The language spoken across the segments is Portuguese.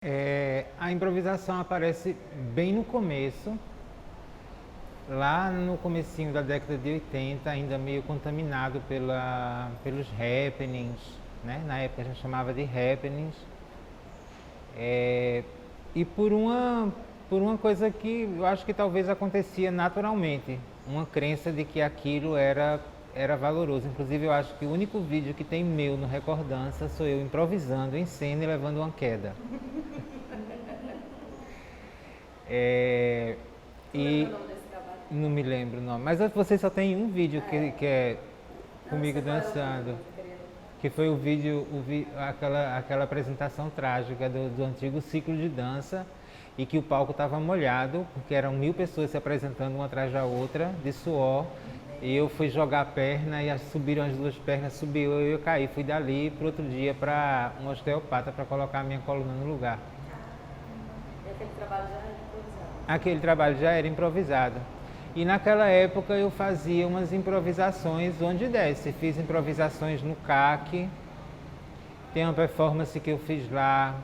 A improvisação aparece bem no começo, lá no comecinho da década de 80, ainda meio contaminado pelos happenings, né? Na época a gente chamava de happenings. E por uma coisa que eu acho que talvez acontecia naturalmente, uma crença de que aquilo era valoroso. Inclusive eu acho que o único vídeo que tem meu no Recordança sou eu improvisando em cena e levando uma queda. É, Tu e lembra o nome desse trabalho? não me lembro o nome, mas você só tem um vídeo que é Não, comigo você fala o dançando, nome, eu queria. que foi o vídeo, aquela apresentação trágica do antigo ciclo de dança, e que o palco estava molhado, porque eram 1000 pessoas se apresentando uma atrás da outra, de suor, e eu fui jogar a perna e subiram as duas pernas, subiu e eu caí. Fui dali para outro dia para um osteopata para colocar a minha coluna no lugar. E aquele trabalho já era improvisado. Aquele trabalho já era improvisado. E naquela época eu fazia umas improvisações onde desse. Fiz improvisações no CAC. Tem uma performance que eu fiz lá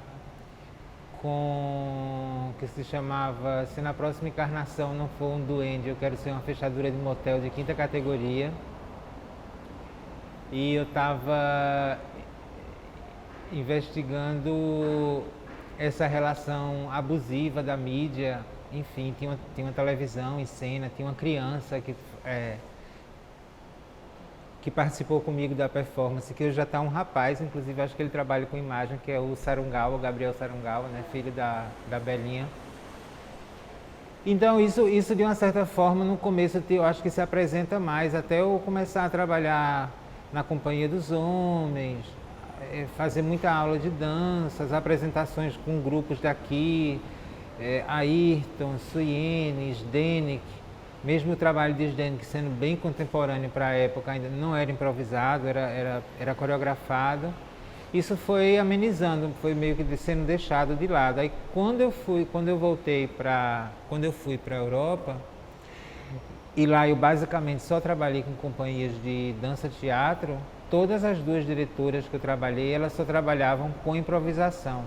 que se chamava Se na Próxima Encarnação Não For um Duende, Eu Quero Ser uma Fechadura de Motel de 5ª categoria. E eu estava investigando essa relação abusiva da mídia. Enfim, tinha uma televisão em cena, tinha uma criança que participou comigo da performance, que hoje já está um rapaz, inclusive acho que ele trabalha com imagem, que é o Sarungawa, o Gabriel Sarungawa, né, filho da Belinha. Então isso de uma certa forma no começo eu acho que se apresenta mais, até eu começar a trabalhar na Companhia dos Homens, fazer muita aula de dança, as apresentações com grupos daqui, Ayrton, Suiene, Zdenek. Mesmo o trabalho de Zdenek sendo bem contemporâneo para a época, ainda não era improvisado, era coreografado. Isso foi amenizando, foi meio que sendo deixado de lado. Aí quando eu fui para a Europa, e lá eu basicamente só trabalhei com companhias de dança-teatro, todas as duas diretoras que eu trabalhei, elas só trabalhavam com improvisação.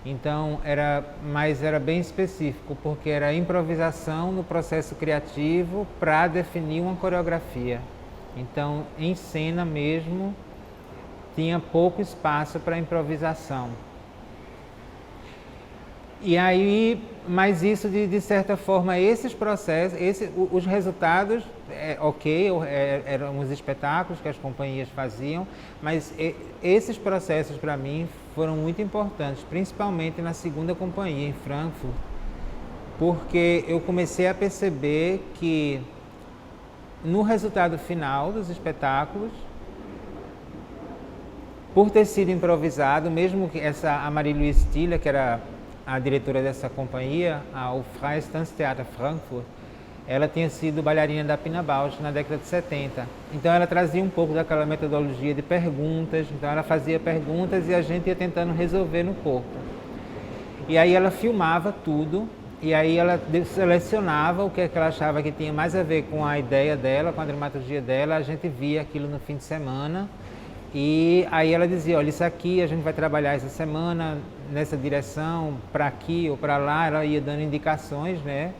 Então era bem específico, porque era improvisação no processo criativo para definir uma coreografia. Então, em cena mesmo, tinha pouco espaço para improvisação. E aí, mas isso de certa forma, esses processos, os resultados, eram os espetáculos que as companhias faziam, mas esses processos para mim foram muito importantes, principalmente na segunda companhia, em Frankfurt, porque eu comecei a perceber que no resultado final dos espetáculos, por ter sido improvisado, mesmo que a Marie-Louise Stiller, que era a diretora dessa companhia, o Freies Tanztheater Frankfurt, ela tinha sido bailarina da Pina Bausch na década de 70. Então ela trazia um pouco daquela metodologia de perguntas, então ela fazia perguntas e a gente ia tentando resolver no corpo. E aí ela filmava tudo, e aí ela selecionava o que ela achava que tinha mais a ver com a ideia dela, com a dramaturgia dela, a gente via aquilo no fim de semana. E aí ela dizia, olha, isso aqui a gente vai trabalhar essa semana nessa direção, para aqui ou para lá, ela ia dando indicações, né?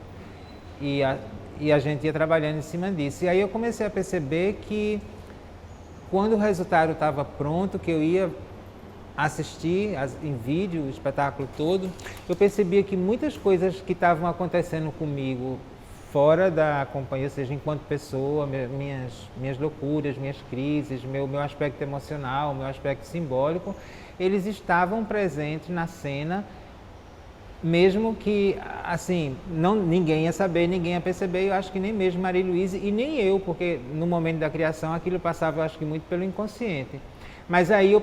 E a gente ia trabalhando em cima disso. E aí eu comecei a perceber que quando o resultado estava pronto, que eu ia assistir em vídeo o espetáculo todo, eu percebia que muitas coisas que estavam acontecendo comigo fora da companhia, ou seja, enquanto pessoa, minhas loucuras, minhas crises, meu aspecto emocional, meu aspecto simbólico, eles estavam presentes na cena, mesmo que, assim, ninguém ia saber, ninguém ia perceber, eu acho que nem mesmo Marie-Louise e nem eu, porque no momento da criação aquilo passava, eu acho que muito pelo inconsciente. Mas aí eu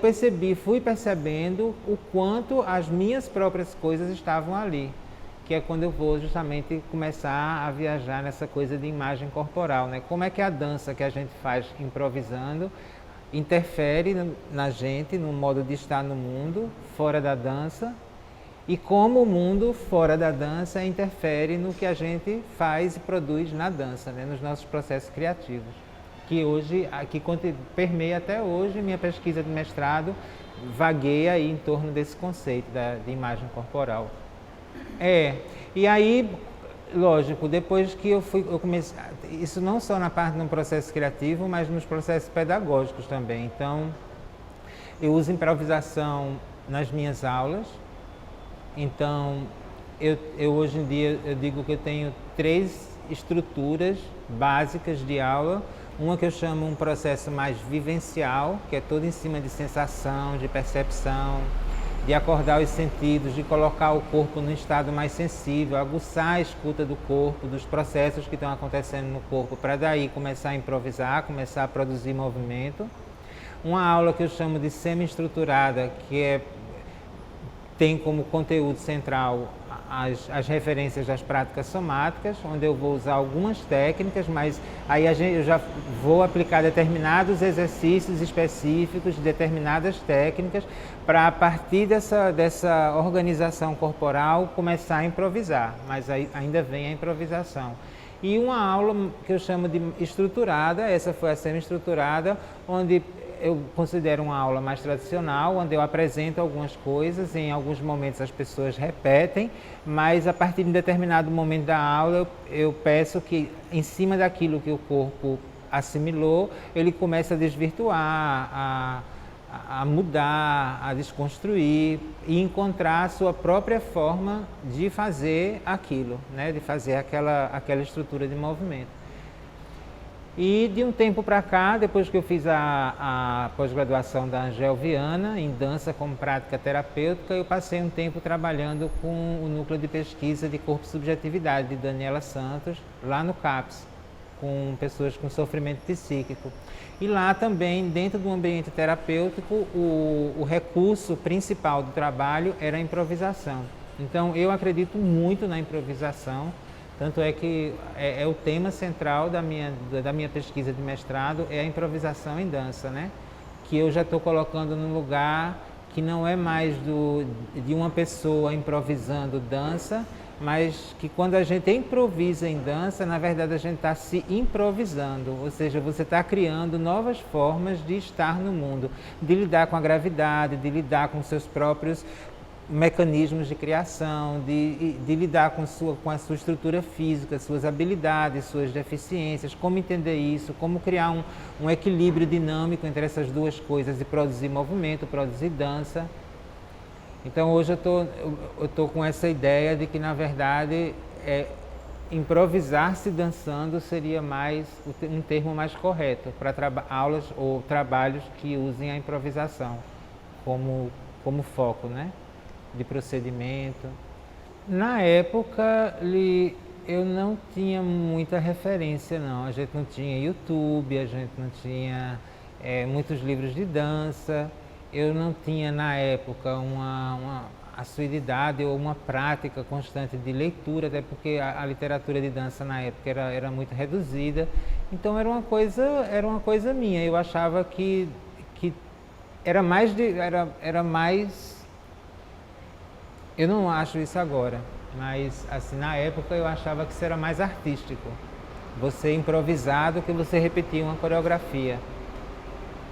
fui percebendo o quanto as minhas próprias coisas estavam ali, que é quando eu vou justamente começar a viajar nessa coisa de imagem corporal, né? Como é que a dança que a gente faz improvisando interfere na gente, no modo de estar no mundo, fora da dança, e como o mundo fora da dança interfere no que a gente faz e produz na dança, né? Nos nossos processos criativos, que permeia até hoje minha pesquisa de mestrado vaguei aí em torno desse conceito de imagem corporal. E aí, lógico, depois que eu comecei, isso não só na parte do processo criativo, mas nos processos pedagógicos também. Então, eu uso improvisação nas minhas aulas. Então, eu hoje em dia, eu digo que eu tenho 3 estruturas básicas de aula. Uma que eu chamo um processo mais vivencial, que é todo em cima de sensação, de percepção, de acordar os sentidos, de colocar o corpo num estado mais sensível, aguçar a escuta do corpo, dos processos que estão acontecendo no corpo, para daí começar a improvisar, começar a produzir movimento. Uma aula que eu chamo de semi-estruturada, que tem como conteúdo central as referências das práticas somáticas, onde eu vou usar algumas técnicas, mas aí eu já vou aplicar determinados exercícios específicos, determinadas técnicas, para a partir dessa organização corporal começar a improvisar, mas aí ainda vem a improvisação. E uma aula que eu chamo de estruturada, essa foi a semi-estruturada, onde eu considero uma aula mais tradicional, onde eu apresento algumas coisas, em alguns momentos as pessoas repetem, mas a partir de um determinado momento da aula eu peço que, em cima daquilo que o corpo assimilou, ele comece a desvirtuar, a mudar, a desconstruir e encontrar a sua própria forma de fazer aquilo, né? De fazer aquela estrutura de movimento. E de um tempo para cá, depois que eu fiz a pós-graduação da Angel Viana, em dança como prática terapêutica, eu passei um tempo trabalhando com o núcleo de pesquisa de corpo e subjetividade de Daniela Santos, lá no CAPS, com pessoas com sofrimento psíquico. E lá também, dentro do ambiente terapêutico, o recurso principal do trabalho era a improvisação. Então, eu acredito muito na improvisação. Tanto é que é o tema central da minha pesquisa de mestrado, é a improvisação em dança, né? Que eu já estou colocando num lugar que não é mais de uma pessoa improvisando dança, mas que quando a gente improvisa em dança, na verdade a gente está se improvisando, ou seja, você está criando novas formas de estar no mundo, de lidar com a gravidade, de lidar com seus próprios mecanismos de criação, de lidar com a sua estrutura física, suas habilidades, suas deficiências, como entender isso, como criar um equilíbrio dinâmico entre essas duas coisas e produzir movimento, produzir dança. Então hoje eu tô com essa ideia de que, na verdade, improvisar-se dançando seria um termo mais correto para aulas ou trabalhos que usem a improvisação como foco, né? De procedimento. Na época, eu não tinha muita referência, não. A gente não tinha YouTube, a gente não tinha muitos livros de dança. Eu não tinha, na época, uma assiduidade ou uma prática constante de leitura, até porque a literatura de dança na época era muito reduzida. Então, era uma coisa minha. Eu achava que era mais... Eu não acho isso agora, mas assim, na época eu achava que isso era mais artístico. Você improvisar do que você repetir uma coreografia.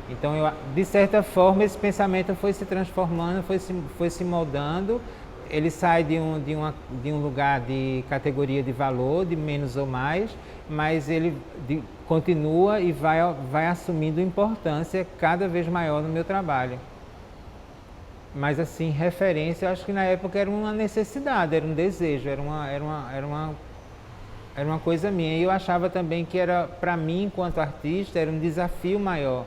Então, de certa forma, esse pensamento foi se transformando, foi se moldando. Ele sai de um lugar de categoria de valor, de menos ou mais, mas ele continua e vai assumindo importância cada vez maior no meu trabalho. Mas assim, referência, eu acho que na época era uma necessidade, era um desejo, era uma coisa minha. E eu achava também que para mim, enquanto artista, era um desafio maior.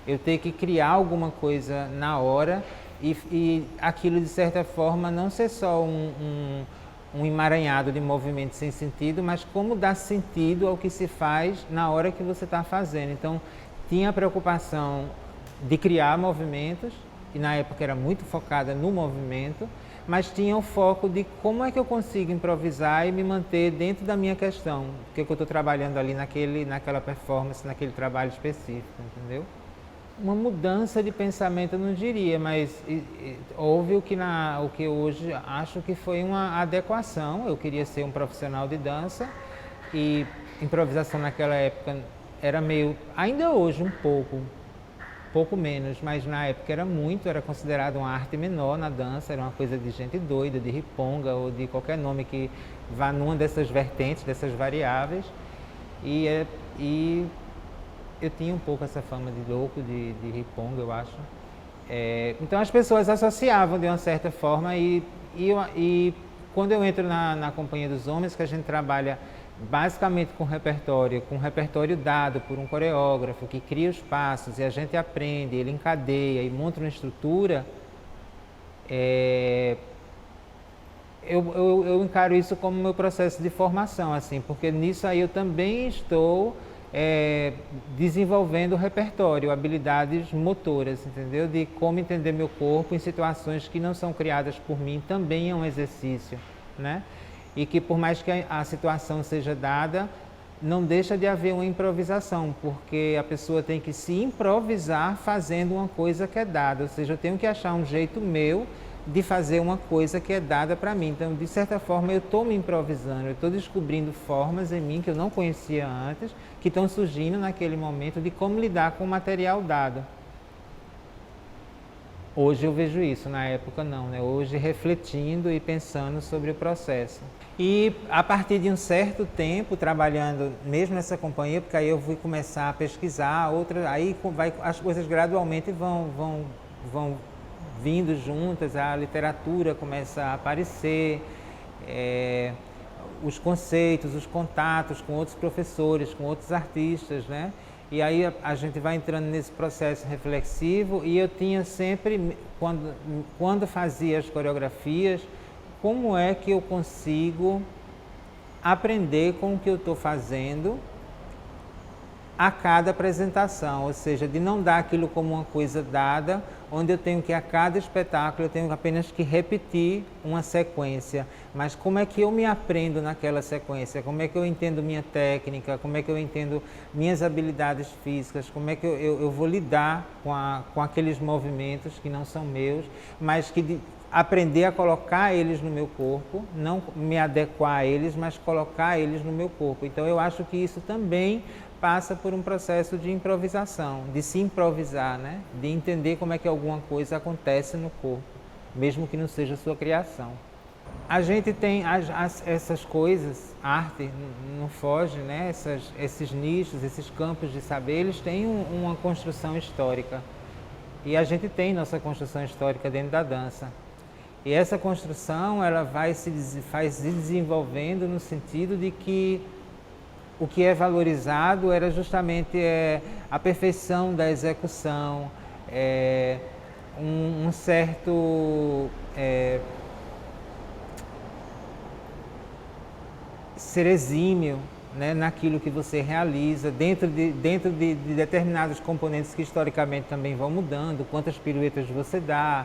Eu ter que criar alguma coisa na hora e aquilo, de certa forma, não ser só um emaranhado de movimentos sem sentido, mas como dar sentido ao que se faz na hora que você está fazendo. Então, tinha a preocupação de criar movimentos, e na época era muito focada no movimento, mas tinha o foco de como é que eu consigo improvisar e me manter dentro da minha questão, porque eu estou trabalhando ali naquela performance, naquele trabalho específico, entendeu? Uma mudança de pensamento eu não diria, mas houve o que hoje acho que foi uma adequação. Eu queria ser um profissional de dança e improvisação naquela época era meio, ainda hoje um pouco, pouco menos, mas na época era muito, era considerado uma arte menor na dança, era uma coisa de gente doida, de riponga ou de qualquer nome que vá numa dessas vertentes, dessas variáveis. E eu tinha um pouco essa fama de louco, de riponga, eu acho. Então as pessoas associavam de uma certa forma e quando eu entro na Companhia dos Homens, que a gente trabalha basicamente com repertório dado por um coreógrafo que cria os passos e a gente aprende, ele encadeia e monta uma estrutura, eu encaro isso como meu processo de formação, assim, porque nisso aí eu também estou desenvolvendo o repertório, habilidades motoras, entendeu? De como entender meu corpo em situações que não são criadas por mim, também é um exercício, né? E que por mais que a situação seja dada, não deixa de haver uma improvisação, porque a pessoa tem que se improvisar fazendo uma coisa que é dada, ou seja, eu tenho que achar um jeito meu de fazer uma coisa que é dada para mim. Então, de certa forma, eu estou me improvisando, eu estou descobrindo formas em mim que eu não conhecia antes, que estão surgindo naquele momento de como lidar com o material dado. Hoje eu vejo isso, na época não, né? Hoje refletindo e pensando sobre o processo. E a partir de um certo tempo, trabalhando mesmo nessa companhia, porque aí eu fui começar a pesquisar, aí as coisas gradualmente vão vindo juntas, a literatura começa a aparecer, os conceitos, os contatos com outros professores, com outros artistas, né? E aí a gente vai entrando nesse processo reflexivo e eu tinha sempre, quando fazia as coreografias, como é que eu consigo aprender com o que eu estou fazendo a cada apresentação, ou seja, de não dar aquilo como uma coisa dada, onde eu tenho que a cada espetáculo eu tenho apenas que repetir uma sequência, mas como é que eu me aprendo naquela sequência, como é que eu entendo minha técnica, como é que eu entendo minhas habilidades físicas, como é que eu vou lidar com aqueles movimentos que não são meus, mas que aprender a colocar eles no meu corpo, não me adequar a eles, mas colocar eles no meu corpo. Então eu acho que isso também passa por um processo de improvisação, de se improvisar, né? De entender como é que alguma coisa acontece no corpo, mesmo que não seja sua criação. A gente tem essas coisas, a arte não foge, né? Esses nichos, esses campos de saber, eles têm uma construção histórica. E a gente tem nossa construção histórica dentro da dança. E essa construção ela vai se desenvolvendo no sentido de que o que é valorizado era justamente a perfeição da execução, um certo ser exímio, né, naquilo que você realiza, dentro de determinados componentes que historicamente também vão mudando, quantas piruetas você dá,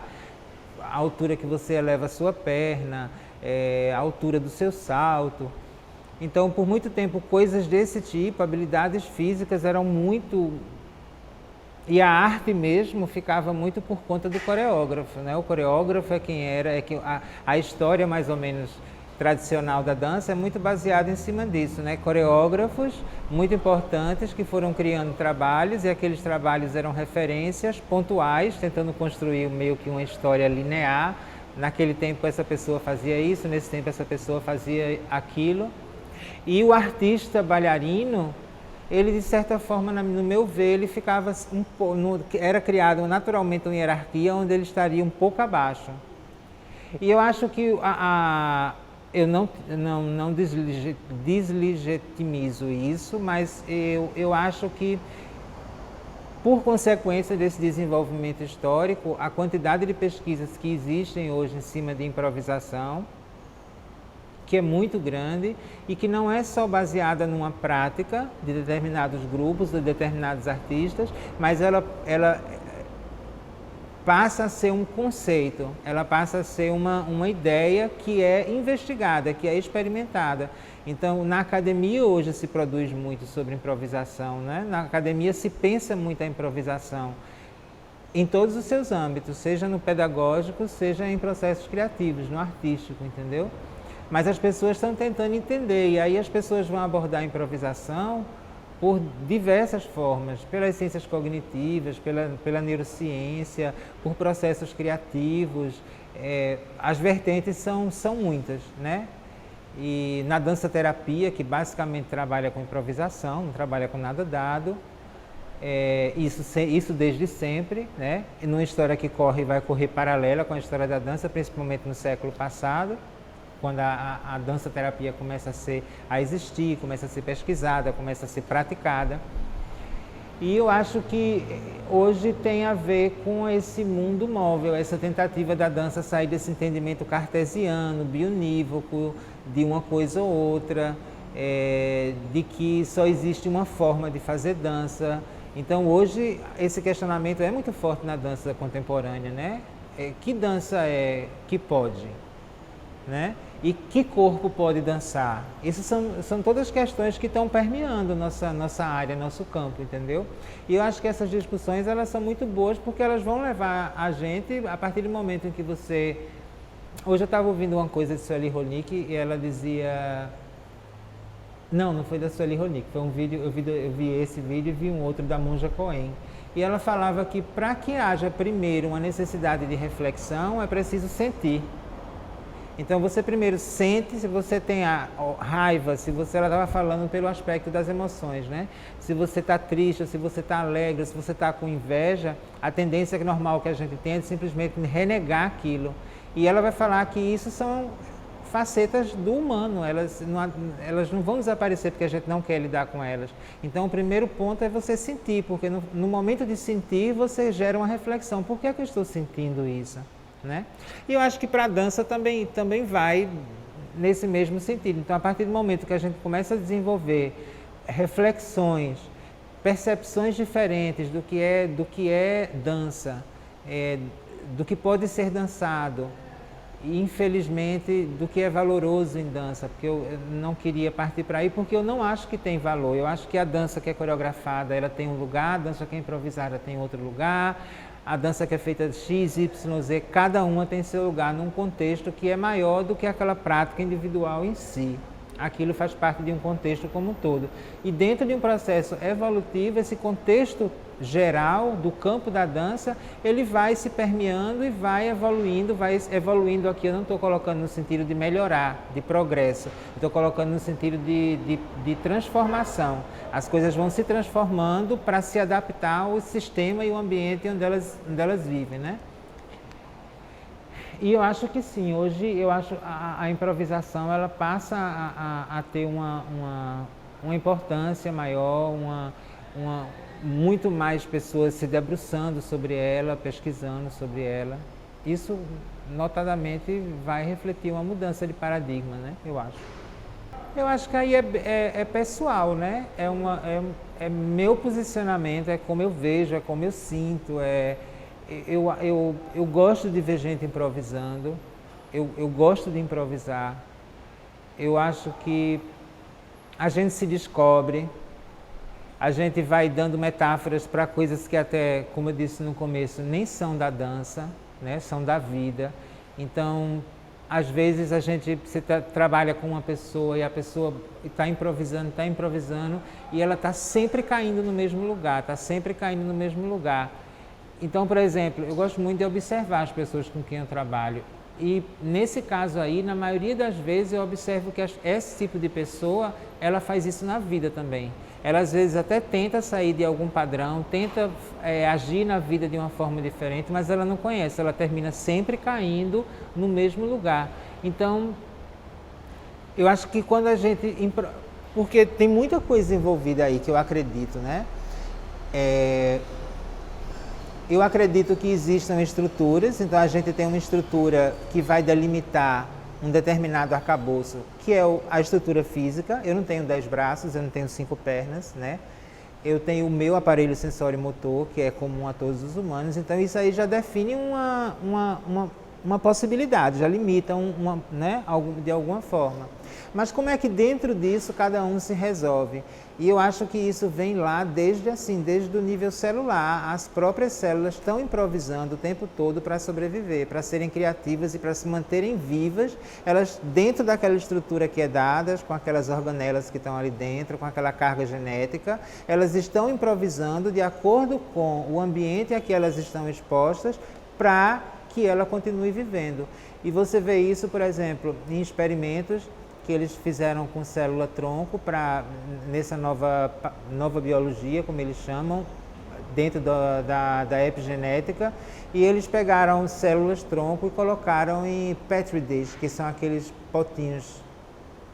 a altura que você eleva a sua perna, a altura do seu salto. Então, por muito tempo, coisas desse tipo, habilidades físicas eram muito... E a arte mesmo ficava muito por conta do coreógrafo, né? O coreógrafo é quem era, a história mais ou menos tradicional da dança é muito baseada em cima disso, né? Coreógrafos muito importantes que foram criando trabalhos e aqueles trabalhos eram referências pontuais, tentando construir meio que uma história linear. Naquele tempo essa pessoa fazia isso, nesse tempo essa pessoa fazia aquilo. E o artista bailarino, ele de certa forma, no meu ver, ele ficava era criado naturalmente uma hierarquia onde ele estaria um pouco abaixo. E eu acho que eu não deslegitimizo isso, mas eu acho que, por consequência desse desenvolvimento histórico, a quantidade de pesquisas que existem hoje em cima de improvisação, que é muito grande e que não é só baseada numa prática de determinados grupos, de determinados artistas, mas ela passa a ser um conceito, ela passa a ser uma ideia que é investigada, que é experimentada. Então, na academia hoje se produz muito sobre improvisação, né? Na academia se pensa muito a improvisação em todos os seus âmbitos, seja no pedagógico, seja em processos criativos, no artístico, entendeu? Mas as pessoas estão tentando entender, e aí as pessoas vão abordar a improvisação por diversas formas, pelas ciências cognitivas, pela neurociência, por processos criativos. As vertentes são muitas, né? E na dança-terapia, que basicamente trabalha com improvisação, não trabalha com nada dado, isso desde sempre, né? E numa história que vai correr paralela com a história da dança, principalmente no século passado, quando a dança-terapia começa a existir, começa a ser pesquisada, começa a ser praticada. E eu acho que hoje tem a ver com esse mundo móvel, essa tentativa da dança sair desse entendimento cartesiano, bionívoco, de uma coisa ou outra, de que só existe uma forma de fazer dança. Então hoje esse questionamento é muito forte na dança contemporânea, né? Que dança é que pode, né? E que corpo pode dançar? Isso são todas questões que estão permeando nossa área, nosso campo, entendeu? E eu acho que essas discussões elas são muito boas porque elas vão levar a gente, a partir do momento em que você... Hoje eu estava ouvindo uma coisa de Sueli Ronick e ela dizia... Não foi da Sueli Ronick, foi um vídeo, eu vi esse vídeo e vi um outro da Monja Cohen. E ela falava que para que haja primeiro uma necessidade de reflexão é preciso sentir. Então você primeiro sente, se você tem a raiva, ela estava falando pelo aspecto das emoções, né? Se você está triste, se você está alegre, se você está com inveja, a tendência normal que a gente tem é de simplesmente renegar aquilo. E ela vai falar que isso são facetas do humano, elas não vão desaparecer porque a gente não quer lidar com elas. Então o primeiro ponto é você sentir, porque no momento de sentir você gera uma reflexão. Por que é que eu estou sentindo isso? Né? E eu acho que para a dança também vai nesse mesmo sentido. Então, a partir do momento que a gente começa a desenvolver reflexões, percepções diferentes do que é dança, do que pode ser dançado, e infelizmente do que é valoroso em dança, porque eu não queria partir para aí, porque eu não acho que tem valor. Eu acho que a dança que é coreografada, ela tem um lugar, a dança que é improvisada tem outro lugar, a dança que é feita de X, Y, Z, cada uma tem seu lugar num contexto que é maior do que aquela prática individual em si. Aquilo faz parte de um contexto como um todo. E dentro de um processo evolutivo, esse contexto geral do campo da dança, ele vai se permeando e vai evoluindo aqui. Eu não estou colocando no sentido de melhorar, de progresso, estou colocando no sentido de transformação. As coisas vão se transformando para se adaptar ao sistema e ao ambiente onde elas vivem, né? E eu acho que sim, hoje eu acho a improvisação ela passa a ter uma importância maior, muito mais pessoas se debruçando sobre ela, pesquisando sobre ela. Isso, notadamente, vai refletir uma mudança de paradigma, né? Eu acho. Eu acho que aí é pessoal, né? É meu posicionamento, é como eu vejo, é como eu sinto, eu gosto de ver gente improvisando, eu gosto de improvisar. Eu acho que a gente se descobre, a gente vai dando metáforas para coisas que até, como eu disse no começo, nem são da dança, né? São da vida. Então, às vezes você trabalha com uma pessoa e a pessoa está improvisando e ela está sempre caindo no mesmo lugar, Então, por exemplo, eu gosto muito de observar as pessoas com quem eu trabalho. E nesse caso aí, na maioria das vezes, eu observo que esse tipo de pessoa, ela faz isso na vida também. Ela às vezes até tenta sair de algum padrão, tenta agir na vida de uma forma diferente, mas ela não conhece, ela termina sempre caindo no mesmo lugar. Então, eu acho que quando a gente... Porque tem muita coisa envolvida aí que eu acredito, né? Eu acredito que existam estruturas, então a gente tem uma estrutura que vai delimitar um determinado arcabouço, que é a estrutura física. Eu não tenho 10 braços, eu não tenho 5 pernas, né? Eu tenho o meu aparelho sensório-motor, que é comum a todos os humanos, então isso aí já define uma possibilidade, já limita né, de alguma forma. Mas como é que dentro disso cada um se resolve? E eu acho que isso vem lá desde o nível celular. As próprias células estão improvisando o tempo todo para sobreviver, para serem criativas e para se manterem vivas. Elas, dentro daquela estrutura que é dada, com aquelas organelas que estão ali dentro, com aquela carga genética, elas estão improvisando de acordo com o ambiente a que elas estão expostas para que ela continue vivendo. E você vê isso, por exemplo, em experimentos que eles fizeram com célula-tronco nessa nova biologia, como eles chamam, dentro da epigenética, e eles pegaram células-tronco e colocaram em Petri dish, que são aqueles potinhos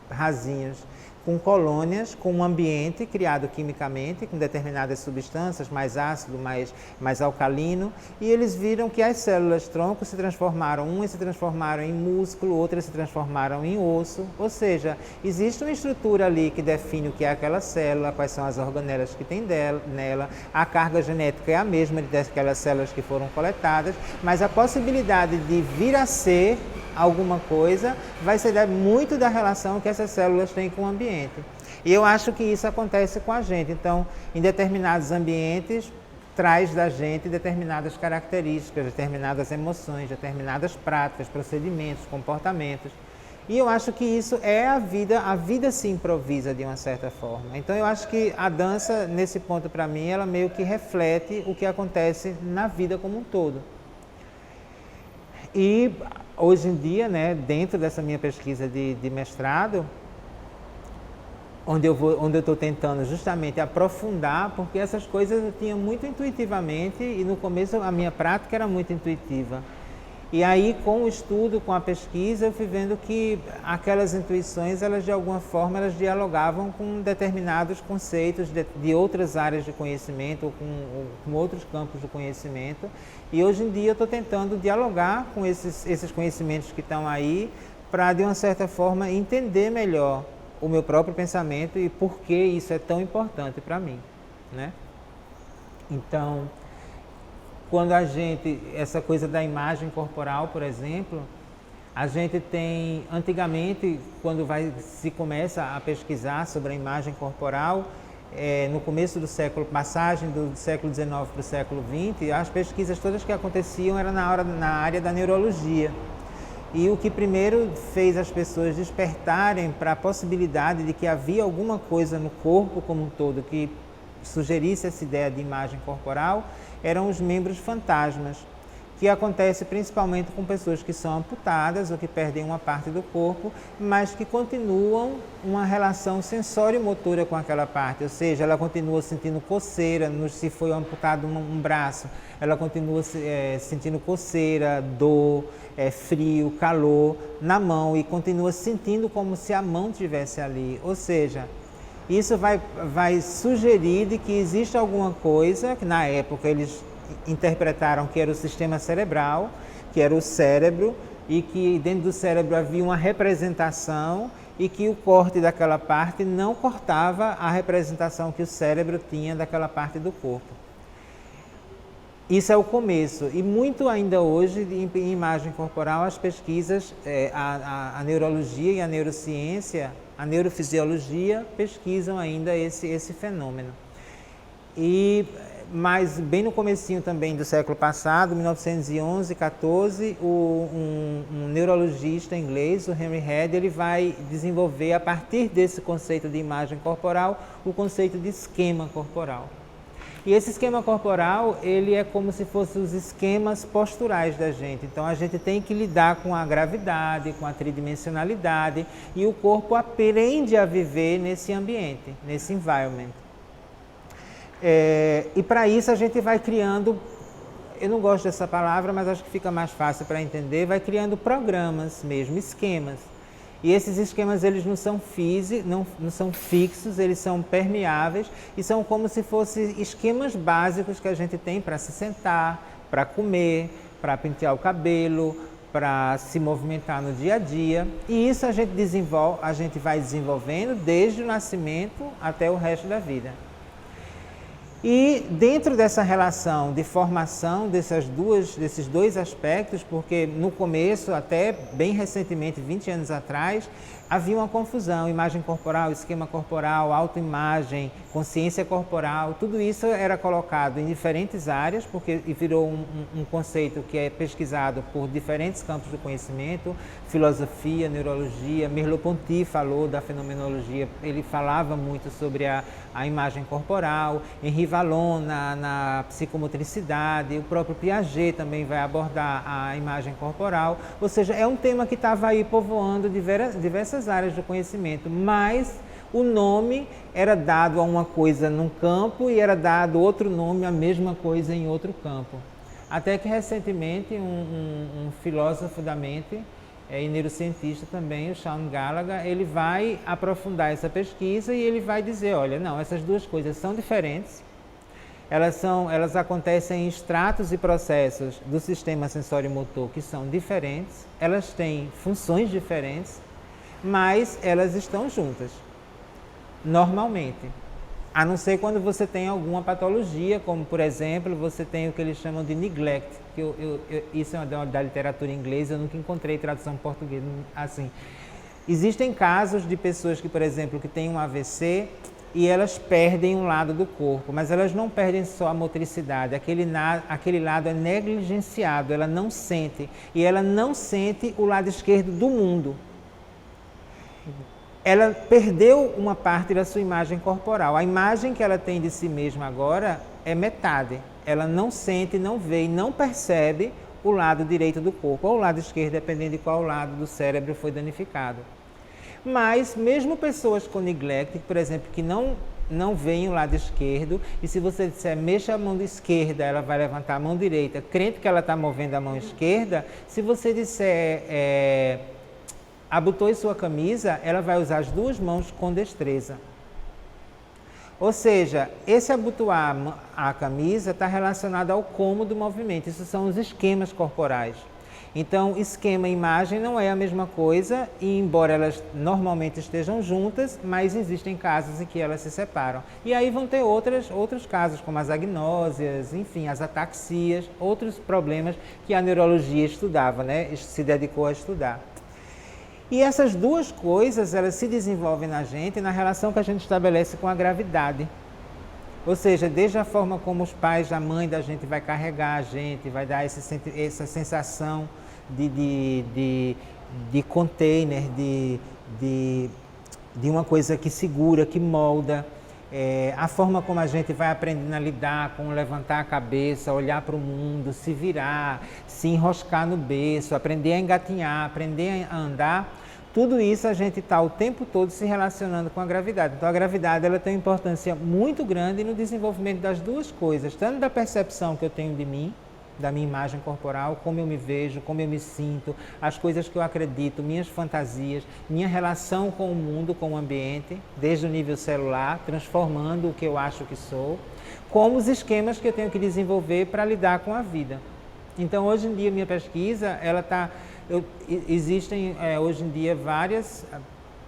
rasinhos, com colônias, com um ambiente criado quimicamente, com determinadas substâncias, mais ácido, mais alcalino, e eles viram que as células-tronco se transformaram, umas se transformaram em músculo, outras se transformaram em osso, ou seja, existe uma estrutura ali que define o que é aquela célula, quais são as organelas que tem nela, a carga genética é a mesma daquelas células que foram coletadas, mas a possibilidade de vir a ser alguma coisa vai ser muito da relação que essas células têm com o ambiente. E eu acho que isso acontece com a gente. Então, em determinados ambientes, traz da gente determinadas características, determinadas emoções, determinadas práticas, procedimentos, comportamentos. E eu acho que isso é a vida se improvisa de uma certa forma. Então eu acho que a dança, nesse ponto para mim, ela meio que reflete o que acontece na vida como um todo. E hoje em dia, né, dentro dessa minha pesquisa de mestrado, onde eu estou tentando justamente aprofundar, porque essas coisas eu tinha muito intuitivamente e no começo a minha prática era muito intuitiva. E aí, com o estudo, com a pesquisa, eu fui vendo que aquelas intuições, elas de alguma forma, elas dialogavam com determinados conceitos de outras áreas de conhecimento ou com outros campos do conhecimento. E hoje em dia eu estou tentando dialogar com esses conhecimentos que estão aí para, de uma certa forma, entender melhor o meu próprio pensamento e por que isso é tão importante para mim, né? Então, quando essa coisa da imagem corporal, por exemplo, a gente tem, antigamente, quando se começa a pesquisar sobre a imagem corporal, no começo do século, passagem do século XIX para o século XX, as pesquisas todas que aconteciam eram na área da neurologia. E o que primeiro fez as pessoas despertarem para a possibilidade de que havia alguma coisa no corpo como um todo que sugerisse essa ideia de imagem corporal eram os membros fantasmas, que acontece principalmente com pessoas que são amputadas ou que perdem uma parte do corpo, mas que continuam uma relação sensório-motora com aquela parte, ou seja, ela continua sentindo coceira, se foi amputado um braço, ela continua sentindo coceira, dor, frio, calor na mão e continua sentindo como se a mão estivesse ali, ou seja, isso vai sugerir de que existe alguma coisa, que na época eles interpretaram que era o sistema cerebral, que era o cérebro, e que dentro do cérebro havia uma representação e que o corte daquela parte não cortava a representação que o cérebro tinha daquela parte do corpo. Isso é o começo, e muito ainda hoje, em imagem corporal, as pesquisas, a neurologia e a neurociência, a neurofisiologia, pesquisam ainda esse fenômeno. Mas bem no comecinho também do século passado, 1911, 14, um neurologista inglês, o Henry Head, ele vai desenvolver, a partir desse conceito de imagem corporal, o conceito de esquema corporal. E esse esquema corporal, ele é como se fossem os esquemas posturais da gente. Então, a gente tem que lidar com a gravidade, com a tridimensionalidade, e o corpo aprende a viver nesse ambiente, nesse environment. E para isso a gente vai criando, eu não gosto dessa palavra, mas acho que fica mais fácil para entender, vai criando programas mesmo, esquemas. E esses esquemas, eles não são fixos, eles são permeáveis e são como se fossem esquemas básicos que a gente tem para se sentar, para comer, para pentear o cabelo, para se movimentar no dia a dia. E isso a gente vai desenvolvendo desde o nascimento até o resto da vida. E dentro dessa relação de formação desses dois aspectos, porque no começo, até bem recentemente, 20 anos atrás, havia uma confusão, imagem corporal, esquema corporal, autoimagem, consciência corporal, tudo isso era colocado em diferentes áreas, porque virou um conceito que é pesquisado por diferentes campos do conhecimento, filosofia, neurologia, Merleau-Ponty falou da fenomenologia, ele falava muito sobre a imagem corporal, Henri Vallon na psicomotricidade, o próprio Piaget também vai abordar a imagem corporal, ou seja, é um tema que estava aí povoando diversas áreas do conhecimento, mas o nome era dado a uma coisa num campo e era dado outro nome à mesma coisa em outro campo. Até que recentemente um filósofo da mente e neurocientista também, o Sean Gallagher, ele vai aprofundar essa pesquisa e ele vai dizer, olha, não, essas duas coisas são diferentes, elas acontecem em estratos e processos do sistema sensório-motor que são diferentes, elas têm funções diferentes, mas elas estão juntas, normalmente. A não ser quando você tem alguma patologia, como por exemplo, você tem o que eles chamam de neglect, que isso é da literatura inglesa, eu nunca encontrei tradução em português assim. Existem casos de pessoas que, por exemplo, que têm um AVC e elas perdem um lado do corpo, mas elas não perdem só a motricidade, aquele lado é negligenciado, ela não sente, e ela não sente o lado esquerdo do mundo. Ela perdeu uma parte da sua imagem corporal. A imagem que ela tem de si mesma agora é metade. Ela não sente, não vê e não percebe o lado direito do corpo, ou o lado esquerdo, dependendo de qual lado do cérebro foi danificado. Mas, mesmo pessoas com neglect, por exemplo, que não veem o lado esquerdo, e se você disser, mexa a mão esquerda, ela vai levantar a mão direita, crente que ela está movendo a mão esquerda, se você disser... abotoe sua camisa, ela vai usar as duas mãos com destreza. Ou seja, esse abotoar a camisa está relacionado ao como do movimento. Isso são os esquemas corporais. Então, esquema e imagem não é a mesma coisa, e embora elas normalmente estejam juntas, mas existem casos em que elas se separam. E aí vão ter outros casos, como as agnósias, enfim, as ataxias, outros problemas que a neurologia estudava, né? Se dedicou a estudar. E essas duas coisas, elas se desenvolvem na gente na relação que a gente estabelece com a gravidade. Ou seja, desde a forma como os pais, a mãe da gente vai carregar a gente, vai dar essa sensação de container, de uma coisa que segura, que molda. A forma como a gente vai aprendendo a lidar com levantar a cabeça, olhar para o mundo, se virar, se enroscar no berço, aprender a engatinhar, aprender a andar, tudo isso a gente está o tempo todo se relacionando com a gravidade. Então a gravidade ela tem uma importância muito grande no desenvolvimento das duas coisas, tanto da percepção que eu tenho de mim, da minha imagem corporal, como eu me vejo, como eu me sinto, as coisas que eu acredito, minhas fantasias, minha relação com o mundo, com o ambiente, desde o nível celular, transformando o que eu acho que sou, como os esquemas que eu tenho que desenvolver para lidar com a vida. Então, hoje em dia, minha pesquisa, existem hoje em dia várias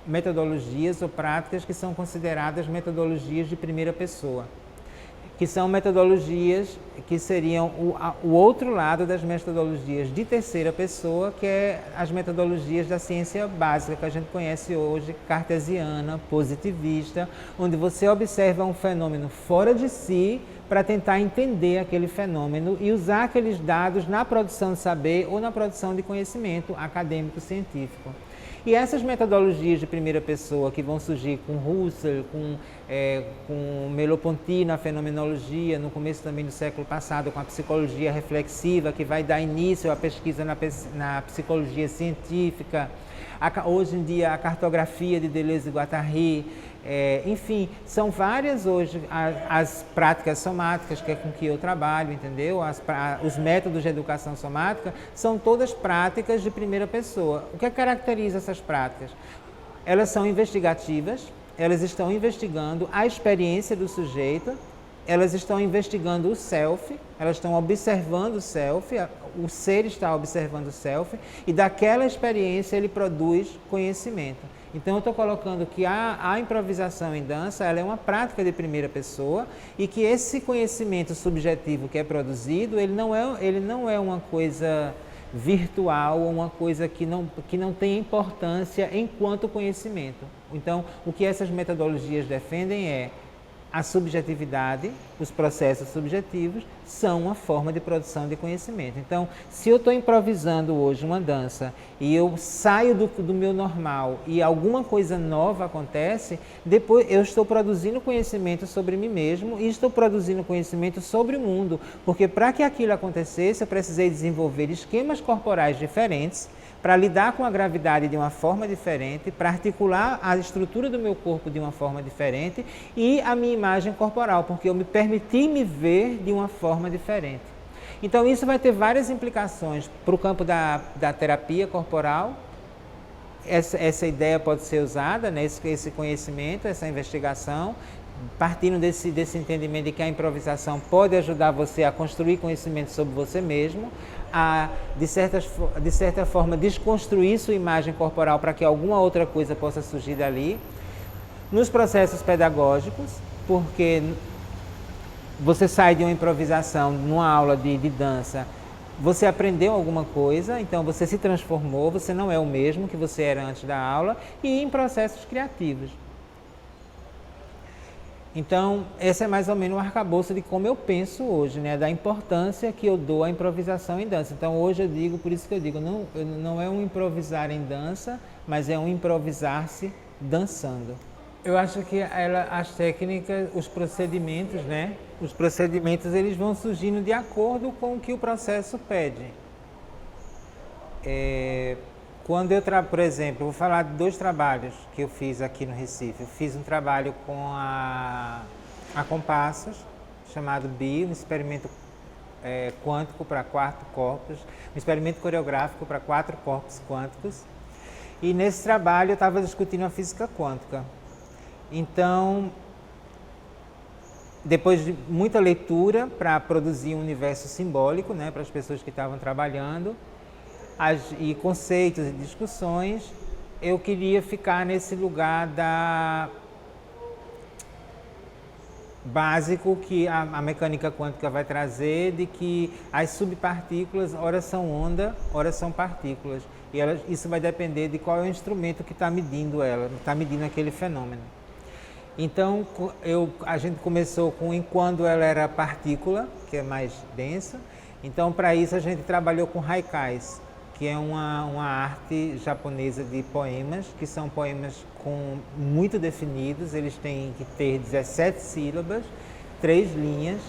metodologias ou práticas que são consideradas metodologias de primeira pessoa, que são metodologias que seriam o outro lado das metodologias de terceira pessoa, que é as metodologias da ciência básica que a gente conhece hoje, cartesiana, positivista, onde você observa um fenômeno fora de si para tentar entender aquele fenômeno e usar aqueles dados na produção de saber ou na produção de conhecimento acadêmico-científico. E essas metodologias de primeira pessoa que vão surgir com Husserl, com Merleau-Ponty na fenomenologia, no começo também do século passado, com a psicologia reflexiva, que vai dar início à pesquisa na psicologia científica, hoje em dia a cartografia de Deleuze e Guattari, enfim, são várias hoje as práticas somáticas que é com que eu trabalho, entendeu? Os métodos de educação somática são todas práticas de primeira pessoa. O que caracteriza essas práticas? Elas são investigativas, elas estão investigando a experiência do sujeito, elas estão investigando o self, elas estão observando o self, o ser está observando o self, e daquela experiência ele produz conhecimento. Então eu estou colocando que a improvisação em dança ela é uma prática de primeira pessoa e que esse conhecimento subjetivo que é produzido, ele não é uma coisa virtual ou uma coisa que não tem importância enquanto conhecimento. Então, o que essas metodologias defendem é a subjetividade, os processos subjetivos são uma forma de produção de conhecimento. Então, se eu estou improvisando hoje uma dança e eu saio do meu normal e alguma coisa nova acontece, depois eu estou produzindo conhecimento sobre mim mesmo e estou produzindo conhecimento sobre o mundo, porque para que aquilo acontecesse, eu precisei desenvolver esquemas corporais diferentes para lidar com a gravidade de uma forma diferente, para articular a estrutura do meu corpo de uma forma diferente e a minha imagem corporal, porque eu me permiti me ver de uma forma diferente. Então isso vai ter várias implicações para o campo da terapia corporal. Essa ideia pode ser usada, né, esse conhecimento, essa investigação, partindo desse entendimento de que a improvisação pode ajudar você a construir conhecimento sobre você mesmo, a, de certa forma, desconstruir sua imagem corporal para que alguma outra coisa possa surgir dali. Nos processos pedagógicos, porque você sai de uma improvisação, numa aula de dança, você aprendeu alguma coisa, então você se transformou, você não é o mesmo que você era antes da aula, e em processos criativos. Então, esse é mais ou menos o arcabouço de como eu penso hoje, né? Da importância que eu dou à improvisação em dança. Então, hoje eu digo, por isso que eu digo, não é um improvisar em dança, mas é um improvisar-se dançando. Eu acho que as técnicas, os procedimentos, né? Os procedimentos, eles vão surgindo de acordo com o que o processo pede. Quando por exemplo, vou falar de 2 trabalhos que eu fiz aqui no Recife. Eu fiz um trabalho com a Compassos, chamado BI, um experimento quântico para 4 corpos, um experimento coreográfico para 4 corpos quânticos. E nesse trabalho eu estava discutindo a física quântica. Então, depois de muita leitura para produzir um universo simbólico, né, para as pessoas que estavam trabalhando, e conceitos e discussões, eu queria ficar nesse lugar básico que a mecânica quântica vai trazer, de que as subpartículas, ora são onda, ora são partículas. E isso vai depender de qual é o instrumento que está medindo aquele fenômeno. Então, a gente começou com quando ela era partícula, que é mais densa. Então, para isso, a gente trabalhou com haikais, que é uma arte japonesa de poemas, que são poemas muito definidos. Eles têm que ter 17 sílabas, 3 linhas,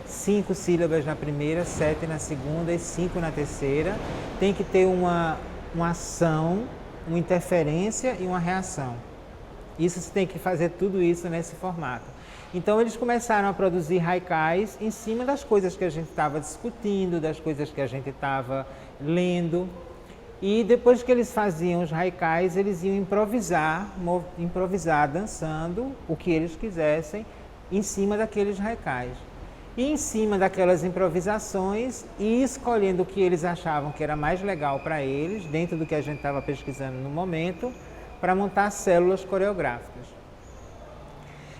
5 sílabas na primeira, 7 na segunda e 5 na terceira. Tem que ter uma ação, uma interferência e uma reação. Isso você tem que fazer tudo isso nesse formato. Então eles começaram a produzir haikais em cima das coisas que a gente estava discutindo, das coisas que a gente estava lendo. E depois que eles faziam os haikais, eles iam improvisar dançando o que eles quisessem em cima daqueles haikais. E em cima daquelas improvisações, e escolhendo o que eles achavam que era mais legal para eles, dentro do que a gente estava pesquisando no momento, para montar células coreográficas.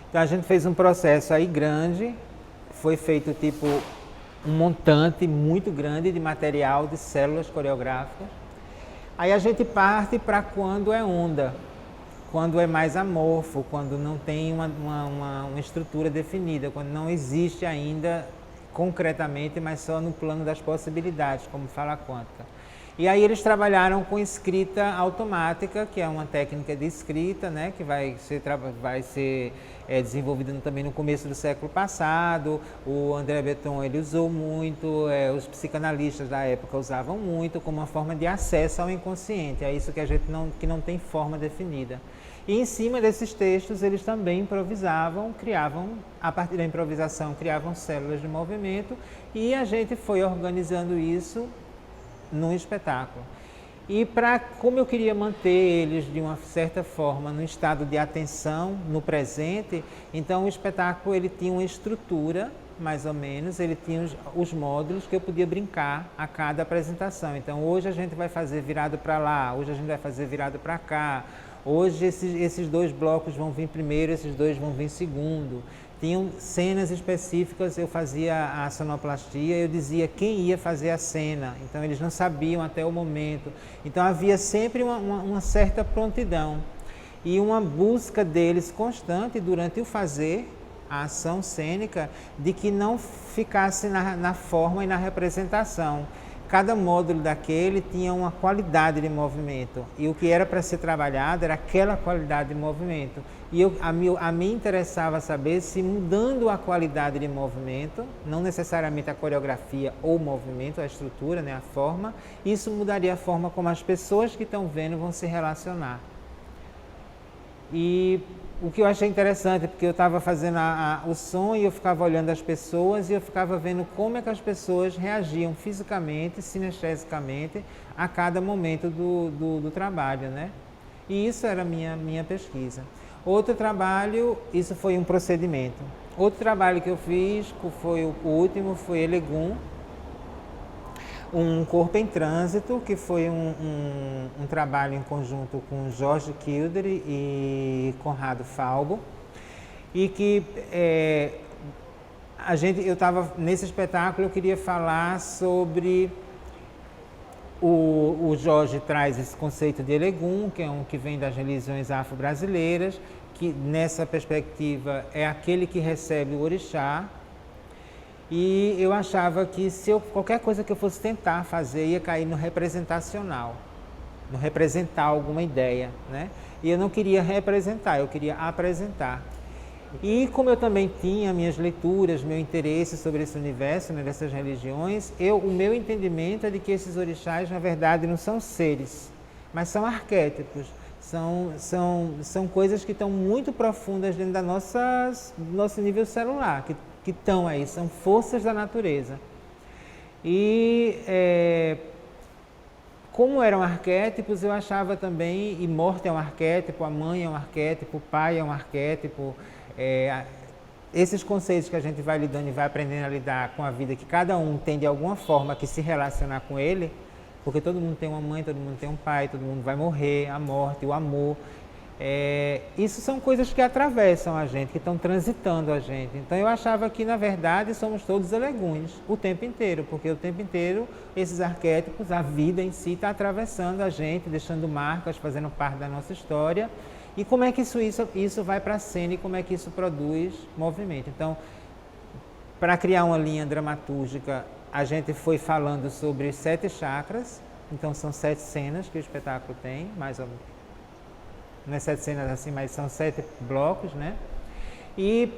Então a gente fez um processo aí grande, foi feito tipo um montante muito grande de material de células coreográficas. Aí a gente parte para quando é onda, quando é mais amorfo, quando não tem uma estrutura definida, quando não existe ainda concretamente, mas só no plano das possibilidades, como fala a quântica. E aí eles trabalharam com escrita automática, que é uma técnica de escrita, né, que vai ser desenvolvida também no começo do século passado. O André Breton ele usou muito, os psicanalistas da época usavam muito como uma forma de acesso ao inconsciente. É isso que a gente não tem forma definida. E em cima desses textos eles também improvisavam, a partir da improvisação, criavam células de movimento, e a gente foi organizando isso num espetáculo. E como eu queria manter eles de uma certa forma no estado de atenção, no presente, então o espetáculo ele tinha uma estrutura, mais ou menos, ele tinha os módulos que eu podia brincar a cada apresentação. Então hoje a gente vai fazer virado para lá, hoje a gente vai fazer virado para cá, Hoje esses 2 blocos vão vir primeiro, esses 2 vão vir segundo. Tinham cenas específicas, eu fazia a sonoplastia, eu dizia quem ia fazer a cena, então eles não sabiam até o momento. Então havia sempre uma certa prontidão e uma busca deles constante durante o fazer, a ação cênica, de que não ficasse na forma e na representação. Cada módulo daquele tinha uma qualidade de movimento e o que era para ser trabalhado era aquela qualidade de movimento. E a mim interessava saber se mudando a qualidade de movimento, não necessariamente a coreografia ou o movimento, a estrutura, né, a forma, isso mudaria a forma como as pessoas que estão vendo vão se relacionar. E o que eu achei interessante, porque eu estava fazendo o som e eu ficava olhando as pessoas e eu ficava vendo como é que as pessoas reagiam fisicamente, sinestesicamente, a cada momento do trabalho, né? E isso era a minha pesquisa. Outro trabalho, isso foi um procedimento. Outro trabalho que eu fiz, que foi o último, foi Elegum, um corpo em trânsito, que foi um trabalho em conjunto com Jorge Kildare e Conrado Falbo, e que eu estava nesse espetáculo, eu queria falar sobre o Jorge traz esse conceito de Elegum, que é um que vem das religiões afro-brasileiras, que nessa perspectiva é aquele que recebe o orixá. E eu achava que qualquer coisa que eu fosse tentar fazer ia cair no representacional, no representar alguma ideia, né? E eu não queria representar, eu queria apresentar. E como eu também tinha minhas leituras, meu interesse sobre esse universo, né, dessas religiões, o meu entendimento é de que esses orixás, na verdade, não são seres, mas são arquétipos, são coisas que estão muito profundas dentro do nosso nível celular, que estão aí, são forças da natureza. E como eram arquétipos, eu achava também, e morte é um arquétipo, a mãe é um arquétipo, o pai é um arquétipo, esses conceitos que a gente vai lidando e vai aprendendo a lidar com a vida, que cada um tem de alguma forma que se relacionar com ele, porque todo mundo tem uma mãe, todo mundo tem um pai, todo mundo vai morrer, a morte, o amor. Isso são coisas que atravessam a gente, que estão transitando a gente. Então eu achava que, na verdade, somos todos eleguns o tempo inteiro, porque o tempo inteiro esses arquétipos, a vida em si está atravessando a gente, deixando marcas, fazendo parte da nossa história. E como é que isso vai para a cena e como é que isso produz movimento. Então, para criar uma linha dramatúrgica, a gente foi falando sobre 7 chakras. Então são 7 cenas que o espetáculo tem, mais ou menos. Não é 7 cenas assim, mas são 7 blocos, né? E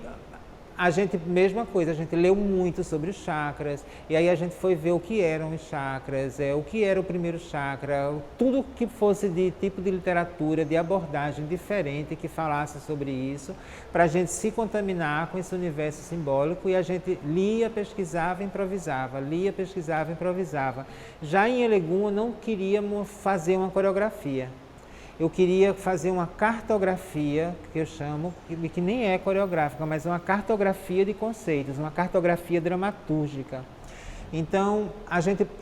a gente, mesma coisa, a gente leu muito sobre os chakras, e aí a gente foi ver o que eram os chakras, o que era o primeiro chakra, tudo que fosse de tipo de literatura, de abordagem diferente, que falasse sobre isso, para a gente se contaminar com esse universo simbólico, e a gente lia, pesquisava, improvisava, lia, pesquisava, improvisava. Já em Elegum, eu não queríamos fazer uma coreografia. Eu queria fazer uma cartografia, que eu chamo, que nem é coreográfica, mas uma cartografia de conceitos, uma cartografia dramatúrgica. Então,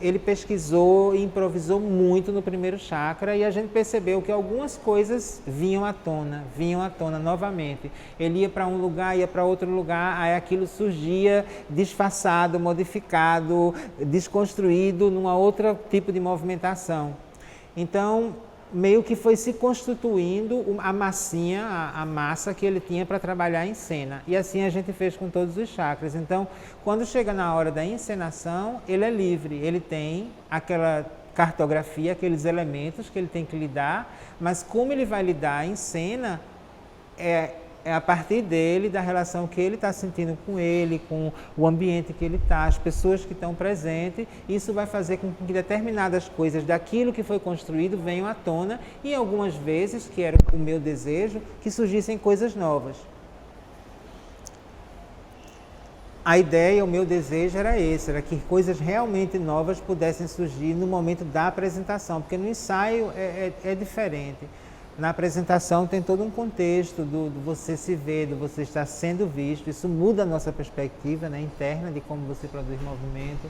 ele pesquisou e improvisou muito no primeiro chakra, e a gente percebeu que algumas coisas vinham à tona novamente. Ele ia para um lugar, ia para outro lugar, aí aquilo surgia disfarçado, modificado, desconstruído numa outra tipo de movimentação. Então, meio que foi se constituindo a massinha, a massa que ele tinha para trabalhar em cena. E assim a gente fez com todos os chakras. Então, quando chega na hora da encenação, ele é livre, ele tem aquela cartografia, aqueles elementos que ele tem que lidar, mas como ele vai lidar em cena, é a partir dele, da relação que ele está sentindo com ele, com o ambiente que ele está, as pessoas que estão presentes. Isso vai fazer com que determinadas coisas daquilo que foi construído venham à tona, e algumas vezes, que era o meu desejo, que surgissem coisas novas. A ideia, o meu desejo era esse, era que coisas realmente novas pudessem surgir no momento da apresentação, porque no ensaio é diferente. Na apresentação tem todo um contexto do você se ver, do você estar sendo visto. Isso muda a nossa perspectiva, né, interna de como você produz movimento.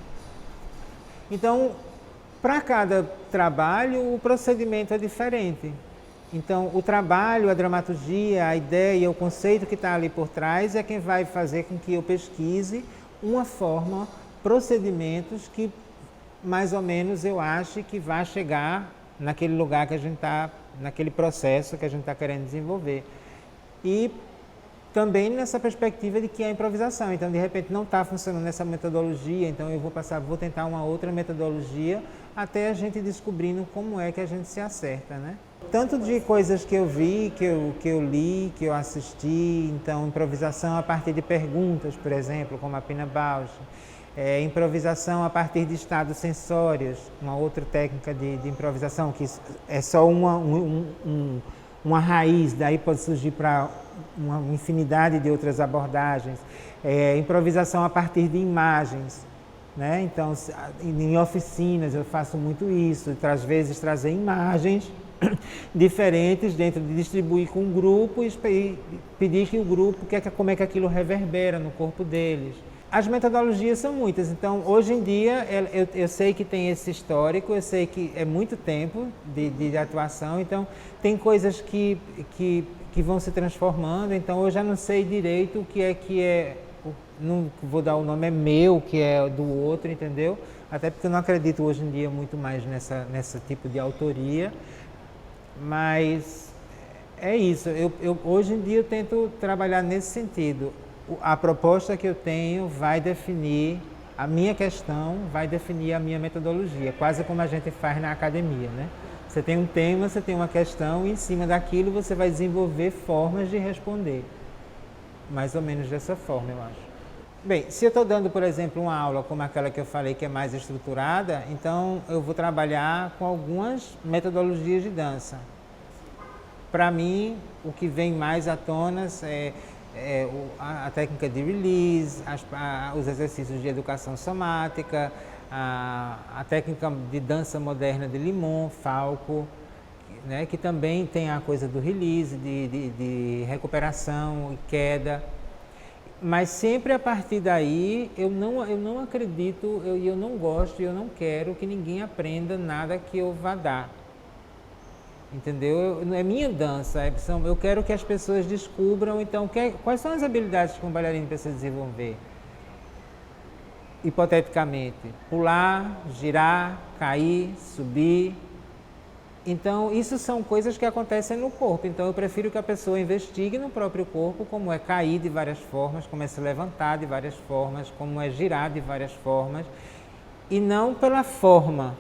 Então, para cada trabalho, o procedimento é diferente. Então, o trabalho, a dramaturgia, a ideia, o conceito que está ali por trás é quem vai fazer com que eu pesquise uma forma, procedimentos que mais ou menos eu ache que vai chegar naquele lugar que a gente está, naquele processo que a gente está querendo desenvolver. E também nessa perspectiva de que é a improvisação. Então, de repente, não está funcionando essa metodologia, então eu vou tentar uma outra metodologia até a gente descobrindo como é que a gente se acerta, né? Tanto de coisas que eu vi, que eu li, que eu assisti, então improvisação a partir de perguntas, por exemplo, como a Pina Bausch, improvisação a partir de estados sensórios, uma outra técnica de improvisação, que é só uma raiz, daí pode surgir para uma infinidade de outras abordagens. Improvisação a partir de imagens, né? Então, em oficinas eu faço muito isso, às vezes trazer imagens diferentes dentro de distribuir com o grupo e pedir que o grupo, como é que aquilo reverbera no corpo deles. As metodologias são muitas, então hoje em dia eu sei que tem esse histórico, eu sei que é muito tempo de atuação, então tem coisas que vão se transformando, então eu já não sei direito o que é, não vou dar o nome, é meu, o que é do outro, entendeu? Até porque eu não acredito hoje em dia muito mais nessa tipo de autoria, mas é isso, hoje em dia eu tento trabalhar nesse sentido. A proposta que eu tenho vai definir a minha questão, vai definir a minha metodologia, quase como a gente faz na academia, né? Você tem um tema, você tem uma questão e em cima daquilo você vai desenvolver formas de responder. Mais ou menos dessa forma, eu acho. Bem, se eu estou dando, por exemplo, uma aula como aquela que eu falei que é mais estruturada, então eu vou trabalhar com algumas metodologias de dança. Para mim, o que vem mais à tona a técnica de release, os exercícios de educação somática, a técnica de dança moderna de Limon, Falco, né, que também tem a coisa do release, de recuperação e queda. Mas sempre a partir daí, eu não acredito, eu não gosto, eu não quero que ninguém aprenda nada que eu vá dar. Entendeu? É minha dança, eu quero que as pessoas descubram, então, quais são as habilidades que um bailarino precisa desenvolver. Hipoteticamente, pular, girar, cair, subir. Então, isso são coisas que acontecem no corpo, então eu prefiro que a pessoa investigue no próprio corpo como é cair de várias formas, como é se levantar de várias formas, como é girar de várias formas, e não pela forma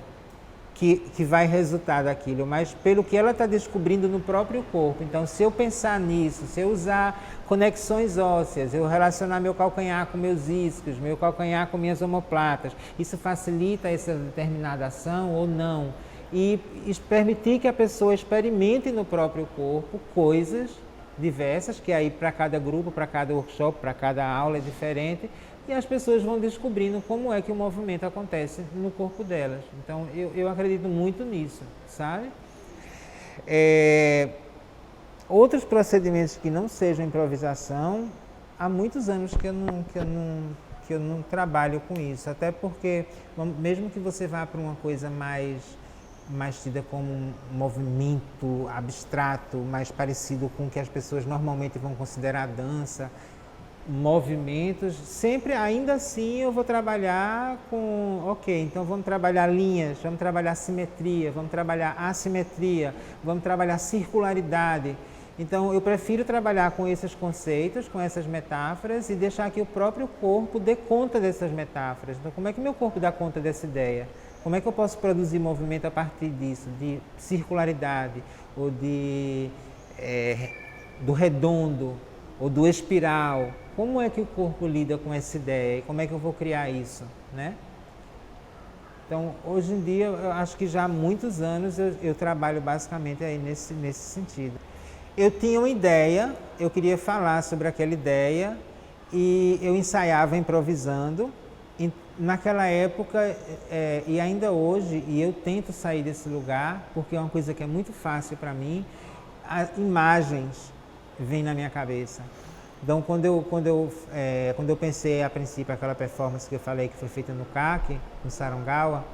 que vai resultar daquilo, mas pelo que ela está descobrindo no próprio corpo. Então, se eu pensar nisso, se eu usar conexões ósseas, eu relacionar meu calcanhar com meus isquios, meu calcanhar com minhas omoplatas, isso facilita essa determinada ação ou não? E permitir que a pessoa experimente no próprio corpo coisas diversas, que aí para cada grupo, para cada workshop, para cada aula é diferente, e as pessoas vão descobrindo como é que o movimento acontece no corpo delas. Então, eu acredito muito nisso, sabe? Outros procedimentos que não sejam improvisação, há muitos anos que eu não trabalho com isso, até porque, mesmo que você vá para uma coisa mais tida como um movimento abstrato, mais parecido com o que as pessoas normalmente vão considerar dança, movimentos, sempre, ainda assim, eu vou trabalhar com, então vamos trabalhar linhas, vamos trabalhar simetria, vamos trabalhar assimetria, vamos trabalhar circularidade. Então, eu prefiro trabalhar com esses conceitos, com essas metáforas e deixar que o próprio corpo dê conta dessas metáforas. Então, como é que meu corpo dá conta dessa ideia? Como é que eu posso produzir movimento a partir disso, de circularidade, ou do redondo, ou do espiral? Como é que o corpo lida com essa ideia e como é que eu vou criar isso, né? Então, hoje em dia, eu acho que já há muitos anos eu trabalho basicamente aí nesse sentido. Eu tinha uma ideia, eu queria falar sobre aquela ideia e eu ensaiava improvisando. E naquela época, e ainda hoje, e eu tento sair desse lugar, porque é uma coisa que é muito fácil para mim, as imagens vêm na minha cabeça. Então, quando eu pensei a princípio aquela performance que eu falei que foi feita no CAC, no Sarongawa,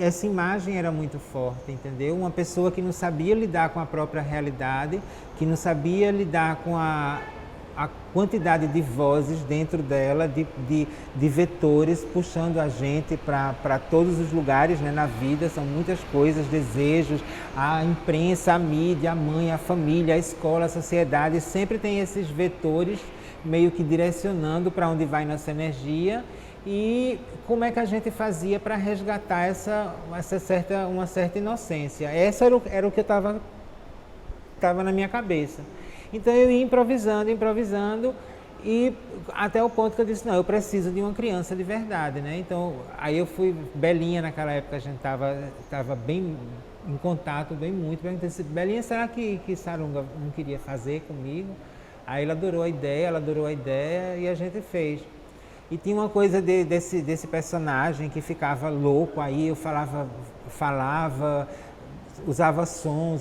essa imagem era muito forte, entendeu? Uma pessoa que não sabia lidar com a própria realidade, que não sabia lidar com a quantidade de vozes dentro dela, de vetores puxando a gente para todos os lugares, né, na vida. São muitas coisas, desejos, a imprensa, a mídia, a mãe, a família, a escola, a sociedade, sempre tem esses vetores meio que direcionando para onde vai nossa energia. E como é que a gente fazia para resgatar uma certa inocência? Essa era o que estava na minha cabeça. Então eu ia improvisando, e até o ponto que eu disse, não, eu preciso de uma criança de verdade, né? Então, aí eu fui, Belinha naquela época, a gente estava bem em contato, muito bem. Belinha, será que Sarunga não queria fazer comigo? Aí ela adorou a ideia e a gente fez. E tinha uma coisa desse personagem que ficava louco, aí eu falava, usava som,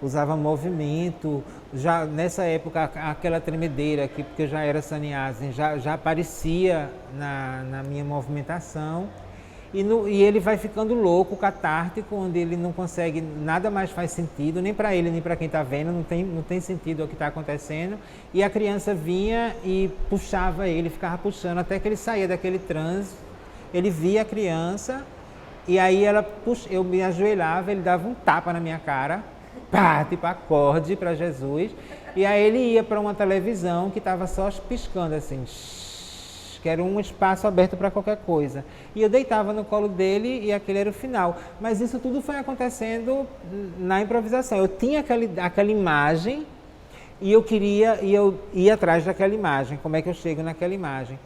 usava movimento. Já nessa época, aquela tremedeira, porque eu já era sannyasi, já aparecia na minha movimentação. E ele vai ficando louco, catártico, onde ele não consegue, nada mais faz sentido, nem para ele, nem para quem está vendo, não tem sentido o que está acontecendo. E a criança vinha e puxava ele, ficava puxando, até que ele saía daquele transe, ele via a criança, e aí eu me ajoelhava, ele dava um tapa na minha cara, pá, tipo acorde para Jesus, e aí ele ia para uma televisão que estava só piscando assim, que era um espaço aberto para qualquer coisa. E eu deitava no colo dele e aquele era o final. Mas isso tudo foi acontecendo na improvisação. Eu tinha aquela imagem e eu ia atrás daquela imagem. Como é que eu chego naquela imagem?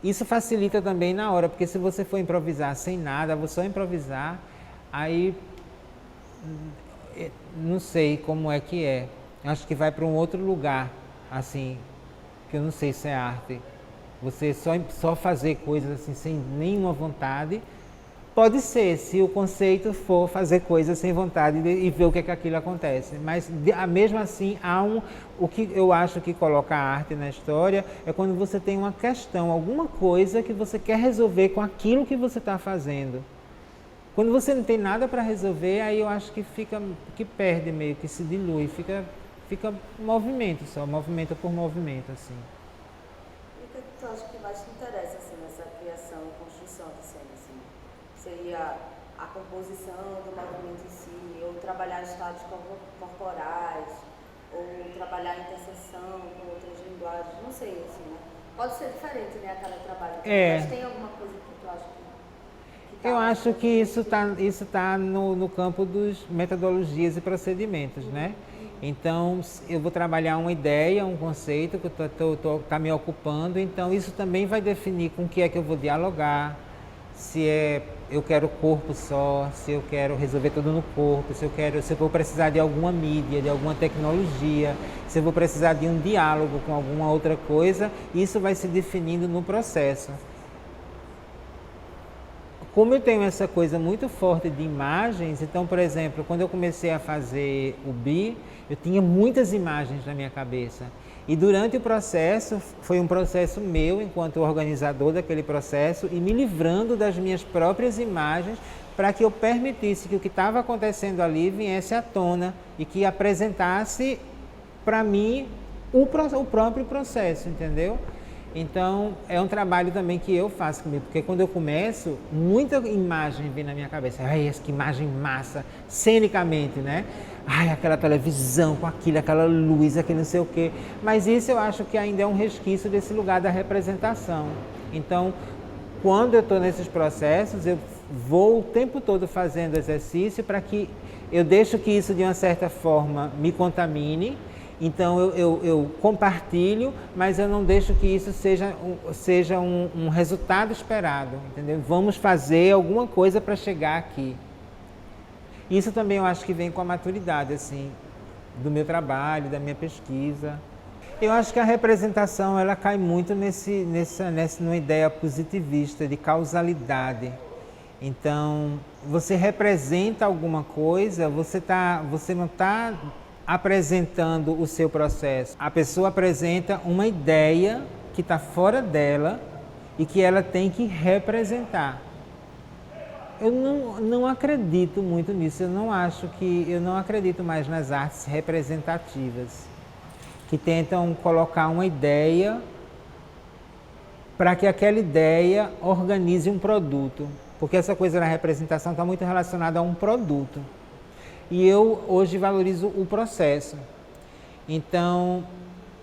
Isso facilita também na hora, porque se você for improvisar sem nada, vou só improvisar, aí não sei como é que é. Acho que vai para um outro lugar, assim, que eu não sei se é arte. Você só fazer coisas assim sem nenhuma vontade, pode ser, se o conceito for fazer coisas sem vontade e ver o que é que aquilo acontece. Mas mesmo assim, o que eu acho que coloca a arte na história é quando você tem uma questão, alguma coisa que você quer resolver com aquilo que você está fazendo. Quando você não tem nada para resolver, aí eu acho que perde meio, que se dilui, fica movimento só, movimento por movimento, assim. Tu acha que mais te interessa assim, nessa criação e construção de cena? Assim? Seria a composição do movimento em si, ou trabalhar estados corporais, ou trabalhar a interseção com outras linguagens, não sei, assim, né? Pode ser diferente, né, a cada trabalho, mas tem alguma coisa que tu acha que tá? Eu acho que isso tá no campo dos metodologias e procedimentos, né? Então, eu vou trabalhar uma ideia, um conceito que está me ocupando, então isso também vai definir com o que é que eu vou dialogar, se eu quero corpo só, se eu quero resolver tudo no corpo, se eu vou precisar de alguma mídia, de alguma tecnologia, se eu vou precisar de um diálogo com alguma outra coisa, isso vai se definindo no processo. Como eu tenho essa coisa muito forte de imagens, então, por exemplo, quando eu comecei a fazer o BI, eu tinha muitas imagens na minha cabeça. E durante o processo, foi um processo meu, enquanto organizador daquele processo, e me livrando das minhas próprias imagens, para que eu permitisse que o que estava acontecendo ali viesse à tona e que apresentasse para mim o próprio processo, entendeu? Então, é um trabalho também que eu faço comigo, porque quando eu começo, muita imagem vem na minha cabeça. Ai, que imagem massa, cenicamente, né? Ai, aquela televisão com aquilo, aquela luz, aquele não sei o quê. Mas isso eu acho que ainda é um resquício desse lugar da representação. Então, quando eu estou nesses processos, eu vou o tempo todo fazendo exercício para que eu deixo que isso, de uma certa forma, me contamine. Então eu compartilho, mas eu não deixo que isso seja um resultado esperado, entendeu? Vamos fazer alguma coisa para chegar aqui. Isso também eu acho que vem com a maturidade, assim, do meu trabalho, da minha pesquisa. Eu acho que a representação, ela cai muito numa ideia positivista de causalidade. Então, você representa alguma coisa, você não está apresentando o seu processo. A pessoa apresenta uma ideia que está fora dela e que ela tem que representar. Eu não acredito muito nisso, eu não acredito mais nas artes representativas, que tentam colocar uma ideia para que aquela ideia organize um produto, porque essa coisa da representação está muito relacionada a um produto. E eu hoje valorizo o processo. Então,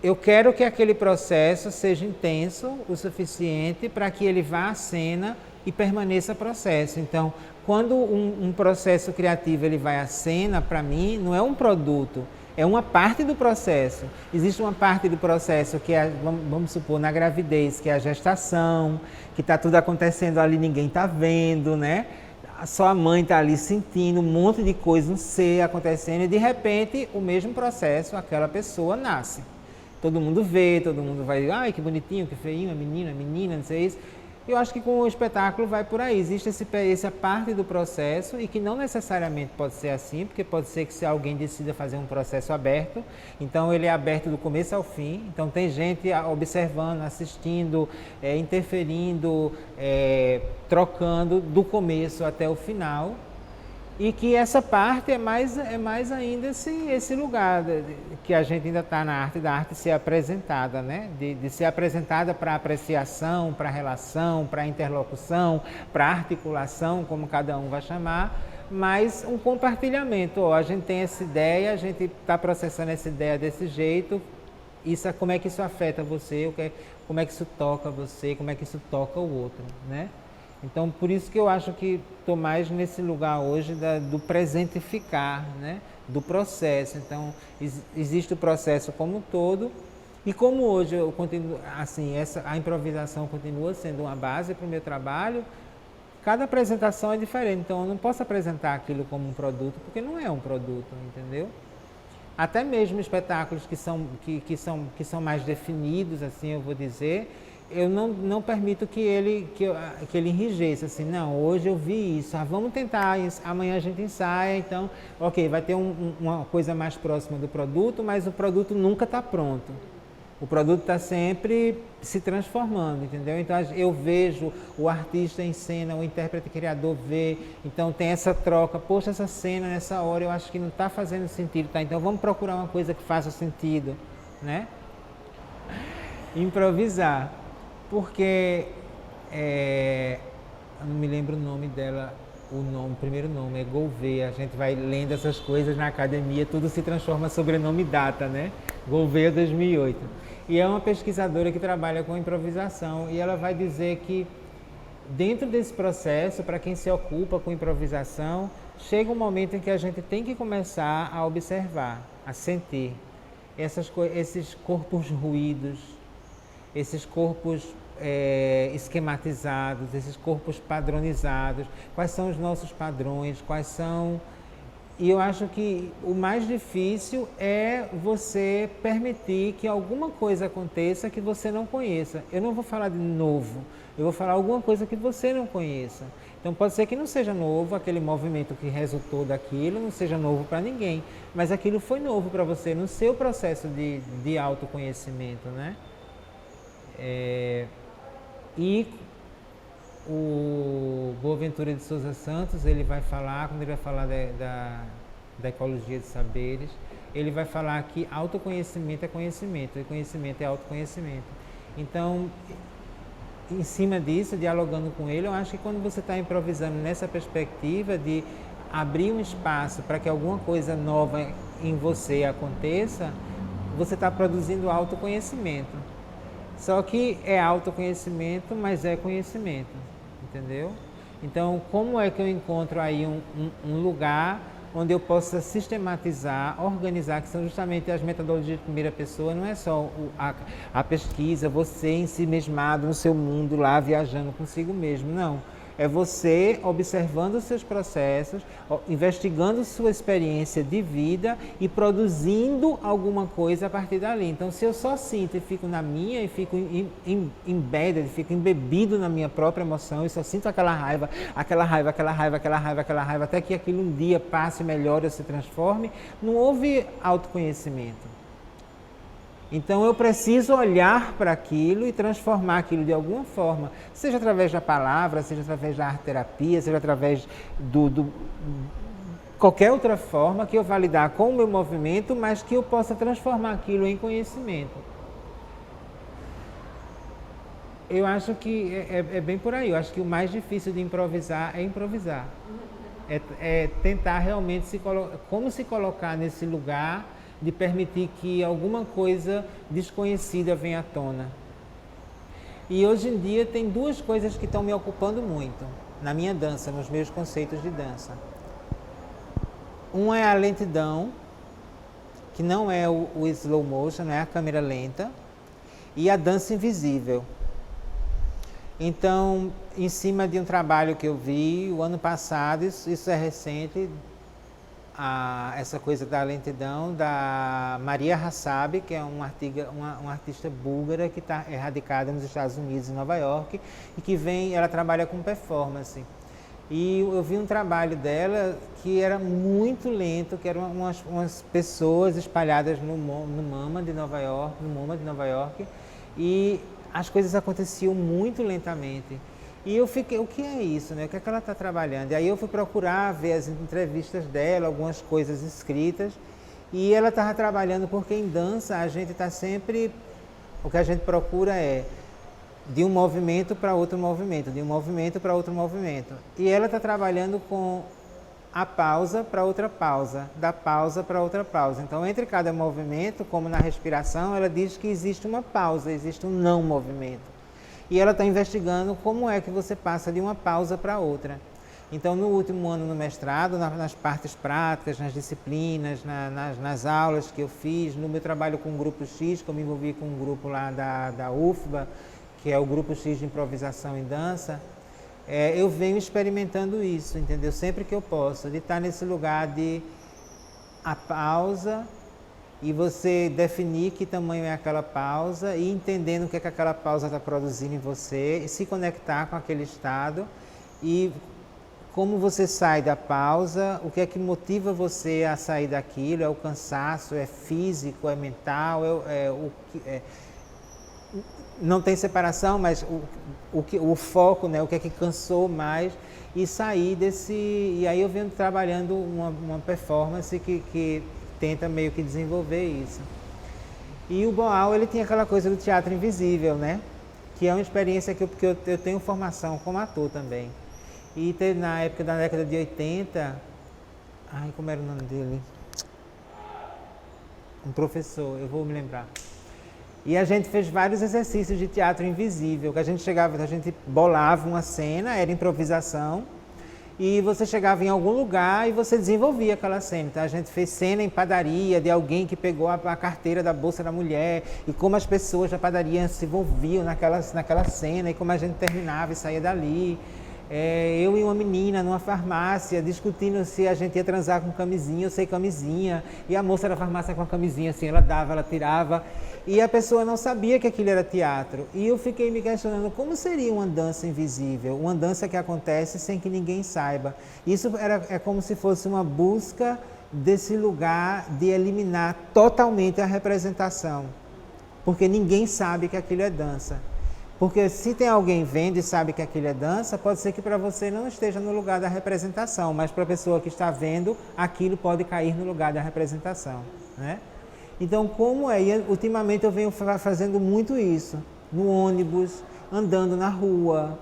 eu quero que aquele processo seja intenso o suficiente para que ele vá à cena e permaneça processo. Então, quando um processo criativo ele vai à cena, para mim, não é um produto, é uma parte do processo. Existe uma parte do processo que é, vamos supor, na gravidez, que é a gestação, que está tudo acontecendo ali, ninguém está vendo, né? Só a mãe está ali sentindo um monte de coisa, um ser acontecendo, e de repente, o mesmo processo, aquela pessoa nasce. Todo mundo vê, todo mundo vai, ai, que bonitinho, que feinho, a menina, não sei isso. Eu acho que com o espetáculo vai por aí, existe essa parte do processo e que não necessariamente pode ser assim, porque pode ser que se alguém decida fazer um processo aberto, então ele é aberto do começo ao fim, então tem gente observando, assistindo, interferindo, trocando do começo até o final. E que essa parte é mais ainda esse lugar que a gente ainda está na arte, da arte ser apresentada, né? De ser apresentada para apreciação, para relação, para interlocução, para articulação, como cada um vai chamar, mas um compartilhamento. Ó, a gente tem essa ideia, a gente está processando essa ideia desse jeito, como é que isso afeta você, como é que isso toca você, como é que isso toca o outro, né? Então, por isso que eu acho que estou mais nesse lugar hoje do presentificar, né? Do processo. Então, existe o processo como um todo, e como hoje eu continuo, assim, a improvisação continua sendo uma base para o meu trabalho, cada apresentação é diferente. Então, eu não posso apresentar aquilo como um produto, porque não é um produto, entendeu? Até mesmo espetáculos que são mais definidos, assim, eu vou dizer, eu não permito que ele enrijeça, assim, não, hoje eu vi isso, vamos tentar, amanhã a gente ensaia, então, ok, vai ter uma coisa mais próxima do produto, mas o produto nunca está pronto. O produto está sempre se transformando, entendeu? Então eu vejo o artista em cena, o intérprete criador vê, então tem essa troca, poxa, essa cena nessa hora eu acho que não está fazendo sentido, tá? Então vamos procurar uma coisa que faça sentido, né? Improvisar. Porque eu não me lembro o nome dela, o primeiro nome é Gouveia. A gente vai lendo essas coisas na academia, tudo se transforma sobrenome e data, né? Gouveia 2008. E é uma pesquisadora que trabalha com improvisação e ela vai dizer que dentro desse processo, para quem se ocupa com improvisação, chega um momento em que a gente tem que começar a observar, a sentir esses corpos ruídos, esses corpos esquematizados, esses corpos padronizados, quais são os nossos padrões, E eu acho que o mais difícil é você permitir que alguma coisa aconteça que você não conheça. Eu não vou falar de novo, eu vou falar alguma coisa que você não conheça. Então pode ser que não seja novo, aquele movimento que resultou daquilo não seja novo para ninguém, mas aquilo foi novo para você no seu processo de autoconhecimento, né? E o Boaventura de Souza Santos, ele vai falar, quando ele vai falar da ecologia de saberes, ele vai falar que autoconhecimento é conhecimento, e conhecimento é autoconhecimento. Então, em cima disso, dialogando com ele, eu acho que quando você está improvisando nessa perspectiva de abrir um espaço para que alguma coisa nova em você aconteça, você está produzindo autoconhecimento. Só que é autoconhecimento, mas é conhecimento, entendeu? Então, como é que eu encontro aí um lugar onde eu possa sistematizar, organizar, que são justamente as metodologias de primeira pessoa, não é só a pesquisa, você em si mesmado no seu mundo lá, viajando consigo mesmo, não. É você observando os seus processos, investigando sua experiência de vida e produzindo alguma coisa a partir dali. Então, se eu só sinto e fico na minha e fico embedded, fico embebido na minha própria emoção e só sinto aquela raiva, até que aquilo um dia passe, melhore ou se transforme, não houve autoconhecimento. Então eu preciso olhar para aquilo e transformar aquilo de alguma forma, seja através da palavra, seja através da arte-terapia, seja através qualquer outra forma que eu vá lidar com o meu movimento, mas que eu possa transformar aquilo em conhecimento. Eu acho que é bem por aí. Eu acho que o mais difícil de improvisar é improvisar. É tentar realmente como se colocar nesse lugar de permitir que alguma coisa desconhecida venha à tona. E hoje em dia tem duas coisas que estão me ocupando muito na minha dança, nos meus conceitos de dança. Uma é a lentidão, que não é o slow motion, não é a câmera lenta, e a dança invisível. Então, em cima de um trabalho que eu vi o ano passado, isso é recente, essa coisa da lentidão, da Maria Hassab, que é uma artista búlgara que está radicada nos Estados Unidos, em Nova York, e que ela trabalha com performance. E eu vi um trabalho dela que era muito lento, que eram umas pessoas espalhadas no MoMA de Nova York, e as coisas aconteciam muito lentamente. E eu fiquei, o que é isso, né? O que é que ela está trabalhando? E aí eu fui procurar ver as entrevistas dela, algumas coisas escritas, e ela estava trabalhando, porque em dança a gente está sempre, o que a gente procura é de um movimento para outro movimento, de um movimento para outro movimento. E ela está trabalhando com a pausa para outra pausa, da pausa para outra pausa. Então, entre cada movimento, como na respiração, ela diz que existe uma pausa, existe um não movimento. E ela está investigando como é que você passa de uma pausa para outra. Então, no último ano no mestrado, nas partes práticas, nas disciplinas, nas aulas que eu fiz, no meu trabalho com o Grupo X, que eu me envolvi com um grupo lá da UFBA, que é o Grupo X de Improvisação em Dança, eu venho experimentando isso, entendeu? Sempre que eu posso, de estar nesse lugar de a pausa e você definir que tamanho é aquela pausa e entendendo o que é que aquela pausa está produzindo em você e se conectar com aquele estado e como você sai da pausa, o que é que motiva você a sair daquilo, é o cansaço, é físico, é mental, não tem separação, mas o foco, né, o que é que cansou mais e sair desse... E aí eu venho trabalhando uma performance que tenta meio que desenvolver isso. E o Boal, ele tinha aquela coisa do teatro invisível, né? Que é uma experiência porque eu tenho formação como ator também. E teve na época da década de 80, como era o nome dele? Um professor, eu vou me lembrar. E a gente fez vários exercícios de teatro invisível, que a gente bolava uma cena, era improvisação, e você chegava em algum lugar e você desenvolvia aquela cena. Então a gente fez cena em padaria, de alguém que pegou a carteira da bolsa da mulher, e como as pessoas da padaria se envolviam naquela cena, e como a gente terminava e saía dali. Eu e uma menina numa farmácia discutindo se a gente ia transar com camisinha ou sem camisinha, e a moça da farmácia com a camisinha assim, ela dava, ela tirava, e a pessoa não sabia que aquilo era teatro. E eu fiquei me questionando como seria uma dança invisível, uma dança que acontece sem que ninguém saiba. Isso é como se fosse uma busca desse lugar de eliminar totalmente a representação, porque ninguém sabe que aquilo é dança. Porque se tem alguém vendo e sabe que aquilo é dança, pode ser que para você não esteja no lugar da representação, mas para a pessoa que está vendo, aquilo pode cair no lugar da representação, né? Então, ultimamente eu venho fazendo muito isso, no ônibus, andando na rua,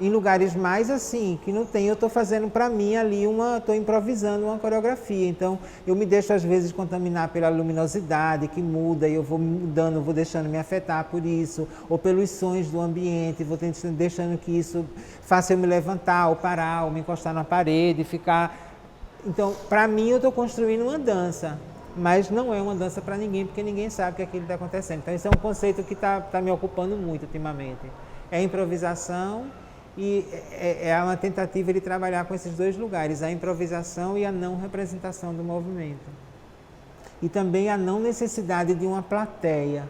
em lugares mais assim, que não tem, eu estou fazendo para mim ali estou improvisando uma coreografia. Então, eu me deixo às vezes contaminar pela luminosidade que muda e eu vou mudando, vou deixando me afetar por isso, ou pelos sons do ambiente, vou deixando que isso faça eu me levantar, ou parar, ou me encostar na parede, ficar... Então, para mim, eu estou construindo uma dança, mas não é uma dança para ninguém, porque ninguém sabe que aquilo está acontecendo. Então, esse é um conceito que está me ocupando muito ultimamente. É improvisação. E é uma tentativa de trabalhar com esses dois lugares, a improvisação e a não representação do movimento. E também a não necessidade de uma plateia.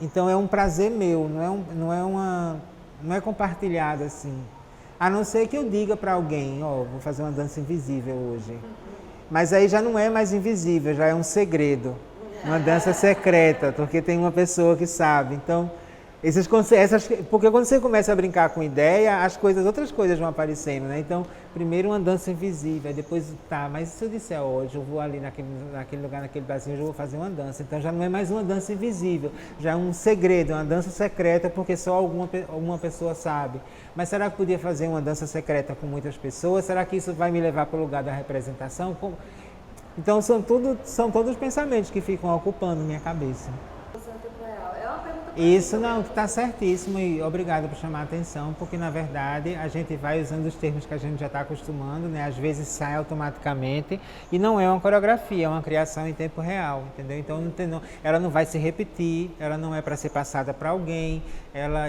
Então é um prazer meu, não é compartilhado assim. A não ser que eu diga para alguém, vou fazer uma dança invisível hoje. Mas aí já não é mais invisível, já é um segredo. Uma dança secreta, porque tem uma pessoa que sabe. Então, porque quando você começa a brincar com ideia, outras coisas vão aparecendo, né? Então, primeiro uma dança invisível, depois, mas se eu disser hoje, eu vou ali naquele lugar, naquele barzinho, eu vou fazer uma dança. Então já não é mais uma dança invisível, já é um segredo, uma dança secreta, porque só uma pessoa sabe. Mas será que podia fazer uma dança secreta com muitas pessoas? Será que isso vai me levar para o lugar da representação? Então são todos pensamentos que ficam ocupando minha cabeça. Isso não, está certíssimo e obrigado por chamar a atenção, porque na verdade a gente vai usando os termos que a gente já está acostumando, né? Às vezes sai automaticamente e não é uma coreografia, é uma criação em tempo real, entendeu? Então ela não vai se repetir, ela não é para ser passada para alguém,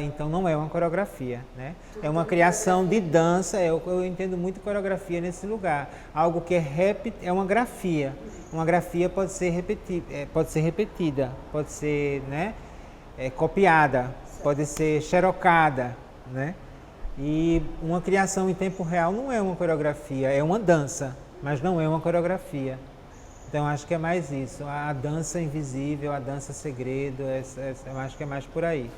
então não é uma coreografia, né? É uma criação de dança, eu entendo muito coreografia nesse lugar, algo que é uma grafia. Uma grafia pode ser repetida, pode ser, né? Copiada, pode ser xerocada, né? E uma criação em tempo real não é uma coreografia, é uma dança, mas não é uma coreografia. Então acho que é mais isso, a dança invisível, a dança segredo, eu acho que é mais por aí.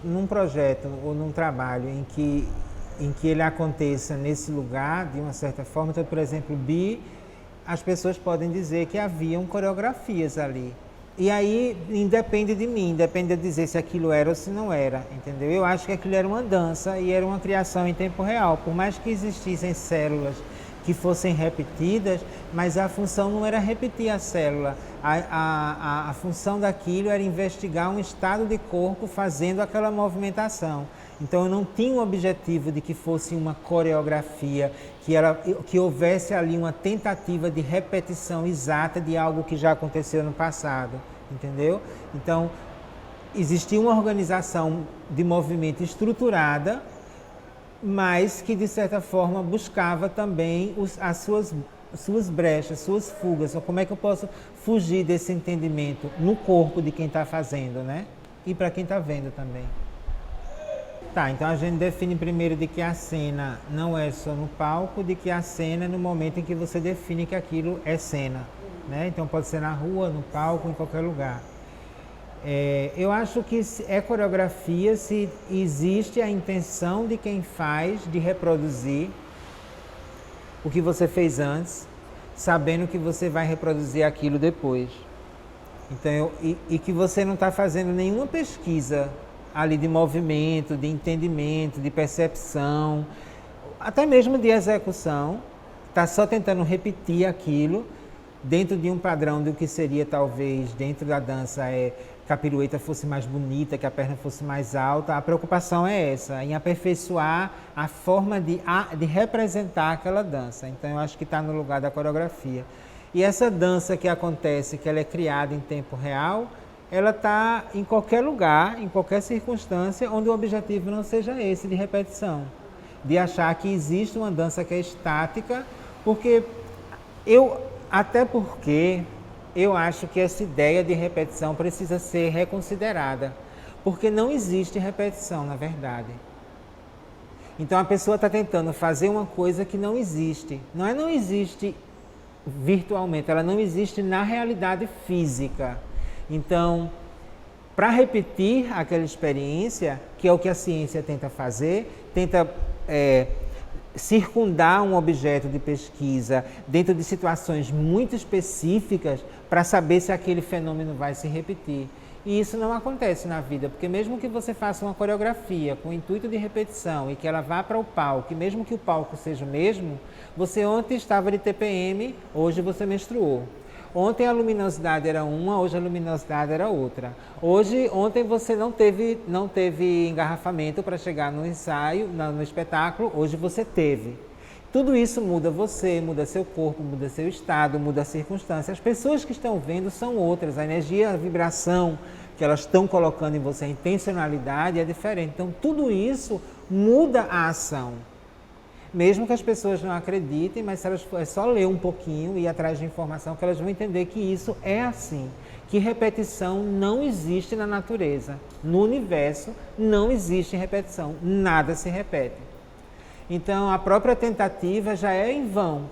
Num projeto ou num trabalho em que ele aconteça nesse lugar, de uma certa forma, então, por exemplo, as pessoas podem dizer que haviam coreografias ali. E aí independe de mim, depende de dizer se aquilo era ou se não era, entendeu? Eu acho que aquilo era uma dança e era uma criação em tempo real, por mais que existissem células que fossem repetidas, mas a função não era repetir a célula, a função daquilo era investigar um estado de corpo fazendo aquela movimentação. Então eu não tinha o objetivo de que fosse uma coreografia, que houvesse ali uma tentativa de repetição exata de algo que já aconteceu no passado, entendeu? Então existia uma organização de movimento estruturada, mas que de certa forma buscava também as suas brechas, suas fugas. Então, como é que eu posso fugir desse entendimento no corpo de quem está fazendo, né? E para quem está vendo também. Tá, então a gente define primeiro de que a cena não é só no palco, de que a cena é no momento em que você define que aquilo é cena, né? Então pode ser na rua, no palco, em qualquer lugar. Eu acho que é coreografia se existe a intenção de quem faz de reproduzir o que você fez antes, sabendo que você vai reproduzir aquilo depois. Então, e que você não está fazendo nenhuma pesquisa ali de movimento, de entendimento, de percepção, até mesmo de execução, está só tentando repetir aquilo dentro de um padrão do que seria talvez dentro da dança que a pirueta fosse mais bonita, que a perna fosse mais alta. A preocupação é essa, em aperfeiçoar a forma de representar aquela dança. Então eu acho que está no lugar da coreografia. E essa dança que acontece, que ela é criada em tempo real, ela está em qualquer lugar, em qualquer circunstância, onde o objetivo não seja esse, de repetição. De achar que existe uma dança que é estática, até porque eu acho que essa ideia de repetição precisa ser reconsiderada, porque não existe repetição, na verdade. Então a pessoa está tentando fazer uma coisa que não existe. Não existe virtualmente, ela não existe na realidade física. Então, para repetir aquela experiência, que é o que a ciência tenta fazer, tenta circundar um objeto de pesquisa dentro de situações muito específicas para saber se aquele fenômeno vai se repetir. E isso não acontece na vida, porque mesmo que você faça uma coreografia com o intuito de repetição e que ela vá para o palco, e mesmo que o palco seja o mesmo, você ontem estava de TPM, hoje você menstruou. Ontem a luminosidade era uma, hoje a luminosidade era outra. Ontem você não teve engarrafamento para chegar no ensaio, no espetáculo, hoje você teve. Tudo isso muda você, muda seu corpo, muda seu estado, muda a circunstância. As pessoas que estão vendo são outras, a energia, a vibração que elas estão colocando em você, a intencionalidade é diferente. Então tudo isso muda a ação. Mesmo que as pessoas não acreditem, mas se elas é só ler um pouquinho e ir atrás de informação que elas vão entender que isso é assim, que repetição não existe na natureza. No universo não existe repetição, nada se repete. Então a própria tentativa já é em vão.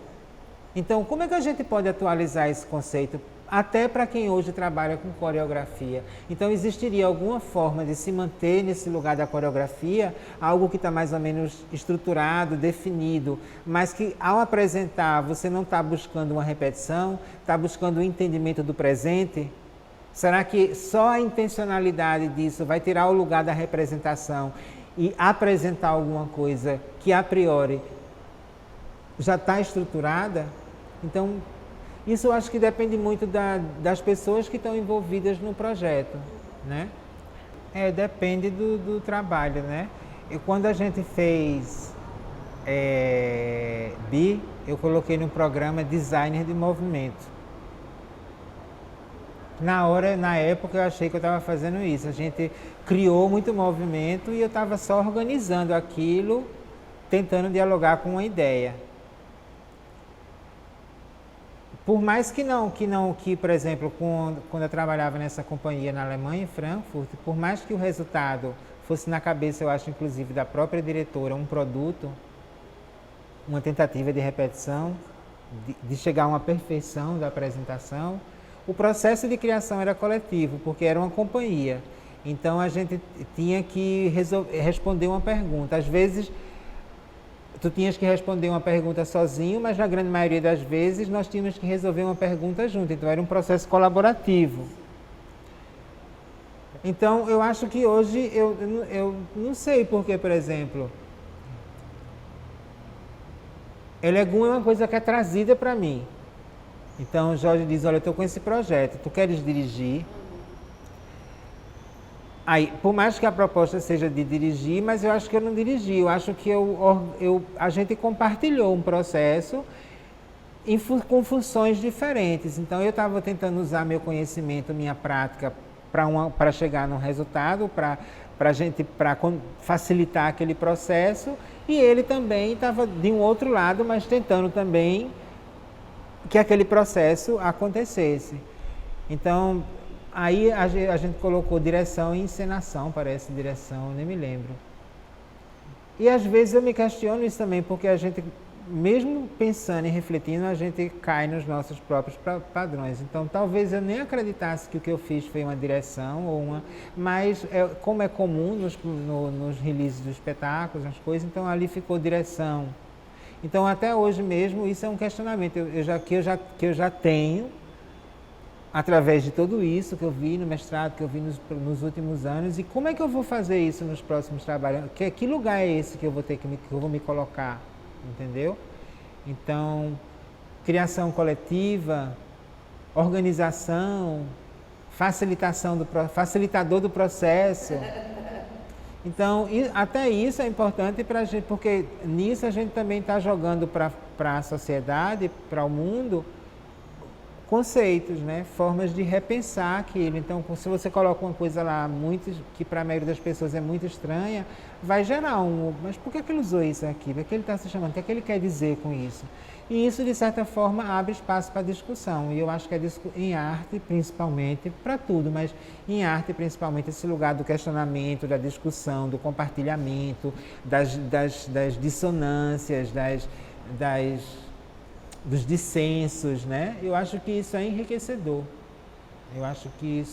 Então como é que a gente pode atualizar esse conceito até para quem hoje trabalha com coreografia. Então, existiria alguma forma de se manter nesse lugar da coreografia, algo que está mais ou menos estruturado, definido, mas que ao apresentar você não está buscando uma repetição, está buscando o entendimento do presente? Será que só a intencionalidade disso vai tirar o lugar da representação e apresentar alguma coisa que a priori já está estruturada? Então, isso eu acho que depende muito das pessoas que estão envolvidas no projeto, né? Depende do trabalho, né? E quando a gente fez BI, eu coloquei no programa Designer de Movimento. Na época eu achei que eu estava fazendo isso. A gente criou muito movimento e eu estava só organizando aquilo, tentando dialogar com uma ideia. Por mais que, por exemplo, quando eu trabalhava nessa companhia na Alemanha, em Frankfurt, por mais que o resultado fosse na cabeça, eu acho, inclusive, da própria diretora, um produto, uma tentativa de repetição, de chegar a uma perfeição da apresentação, o processo de criação era coletivo, porque era uma companhia. Então, a gente tinha que responder uma pergunta. Às vezes, tu tinhas que responder uma pergunta sozinho, mas na grande maioria das vezes nós tínhamos que resolver uma pergunta junto. Então era um processo colaborativo. Então eu acho que hoje, eu não sei porque, por exemplo, Elegum é uma coisa que é trazida para mim. Então o Jorge diz, olha, eu estou com esse projeto, tu queres dirigir? Aí, por mais que a proposta seja de dirigir, mas eu acho que eu não dirigi, eu acho que a gente compartilhou um processo com funções diferentes. Então eu estava tentando usar meu conhecimento, minha prática para chegar num resultado, para facilitar aquele processo, e ele também estava de um outro lado, mas tentando também que aquele processo acontecesse. Então, aí a gente colocou direção e encenação, parece direção, nem me lembro. E às vezes eu me questiono isso também, porque a gente, mesmo pensando e refletindo, a gente cai nos nossos próprios padrões. Então talvez eu nem acreditasse que o que eu fiz foi uma direção, mas como é comum nos releases dos espetáculos, as coisas, então ali ficou direção. Então até hoje mesmo isso é um questionamento que eu já tenho, através de tudo isso que eu vi no mestrado, que eu vi nos últimos anos, e como é que eu vou fazer isso nos próximos trabalhos? Que lugar é esse que eu vou me colocar, entendeu? Então, criação coletiva, organização, facilitador do processo. Então, até isso é importante para a gente, porque nisso a gente também está jogando para a sociedade, para o mundo, conceitos, né? Formas de repensar aquilo. Então, se você coloca uma coisa lá que para a maioria das pessoas é muito estranha, vai gerar mas por que ele usou isso aqui? Por que ele está se chamando? O que é que ele quer dizer com isso? E isso, de certa forma, abre espaço para discussão. E eu acho que em arte, principalmente, para tudo, mas em arte, principalmente, esse lugar do questionamento, da discussão, do compartilhamento, das dissonâncias, dos dissensos, né? Eu acho que isso é enriquecedor. Eu acho que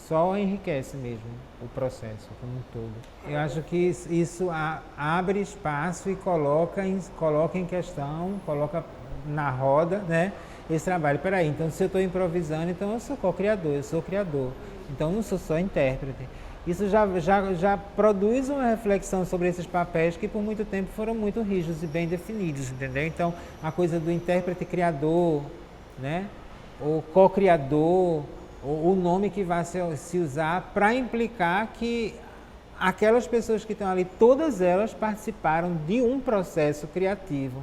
só enriquece mesmo o processo como um todo. Eu acho que isso abre espaço e coloca em questão, coloca na roda, né, esse trabalho. Peraí, então se eu estou improvisando, então eu sou co-criador, eu sou criador. Então eu não sou só intérprete. Isso já produz uma reflexão sobre esses papéis que por muito tempo foram muito rígidos e bem definidos, entendeu? Então, a coisa do intérprete criador, né? Ou co-criador, ou o nome que vai se usar para implicar que aquelas pessoas que estão ali, todas elas participaram de um processo criativo.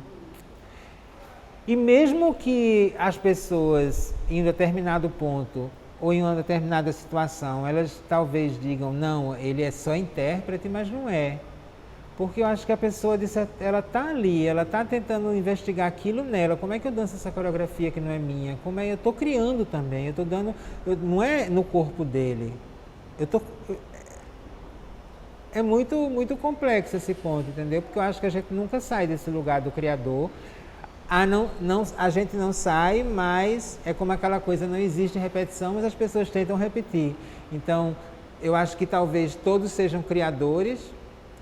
E mesmo que as pessoas, em determinado ponto, ou em uma determinada situação, elas talvez digam, não, ele é só intérprete, mas não é. Porque eu acho que a pessoa, ela está ali, ela está tentando investigar aquilo nela. Como é que eu danço essa coreografia que não é minha? Eu estou criando também, eu estou dando... não é no corpo dele. É muito, muito complexo esse ponto, entendeu? Porque eu acho que a gente nunca sai desse lugar do criador. A gente não sai, mas é como aquela coisa, não existe repetição, mas as pessoas tentam repetir. Então, eu acho que talvez todos sejam criadores,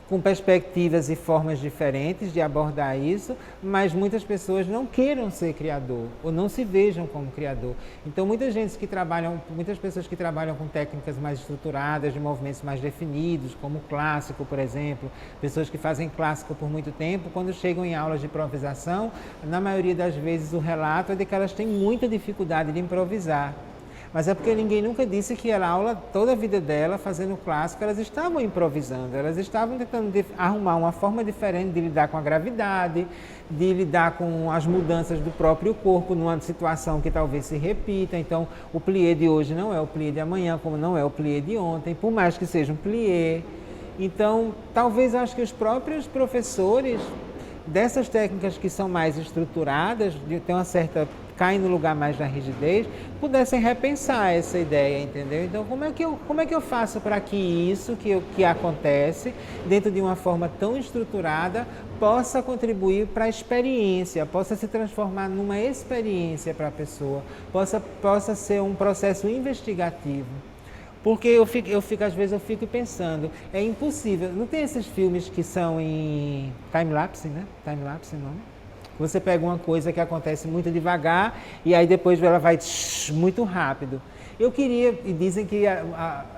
com perspectivas e formas diferentes de abordar isso, mas muitas pessoas não queiram ser criador, ou não se vejam como criador. Então, muitas pessoas que trabalham com técnicas mais estruturadas, de movimentos mais definidos, como o clássico, por exemplo, pessoas que fazem clássico por muito tempo, quando chegam em aulas de improvisação, na maioria das vezes o relato é de que elas têm muita dificuldade de improvisar. Mas é porque ninguém nunca disse que a aula, toda a vida dela, fazendo clássico, elas estavam improvisando, elas estavam tentando arrumar uma forma diferente de lidar com a gravidade, de lidar com as mudanças do próprio corpo numa situação que talvez se repita. Então, o plié de hoje não é o plié de amanhã, como não é o plié de ontem, por mais que seja um plié. Então, talvez eu acho que os próprios professores dessas técnicas que são mais estruturadas, tem uma certa, caem no lugar mais da rigidez, pudessem repensar essa ideia, entendeu? Então, como é que eu faço para que isso que acontece, dentro de uma forma tão estruturada, possa contribuir para a experiência, possa se transformar numa experiência para a pessoa, possa ser um processo investigativo? Porque às vezes eu fico pensando, é impossível, não tem esses filmes que são em time-lapse, né? Time-lapse, não? Você pega uma coisa que acontece muito devagar e aí depois ela vai muito rápido. Eu queria, e dizem que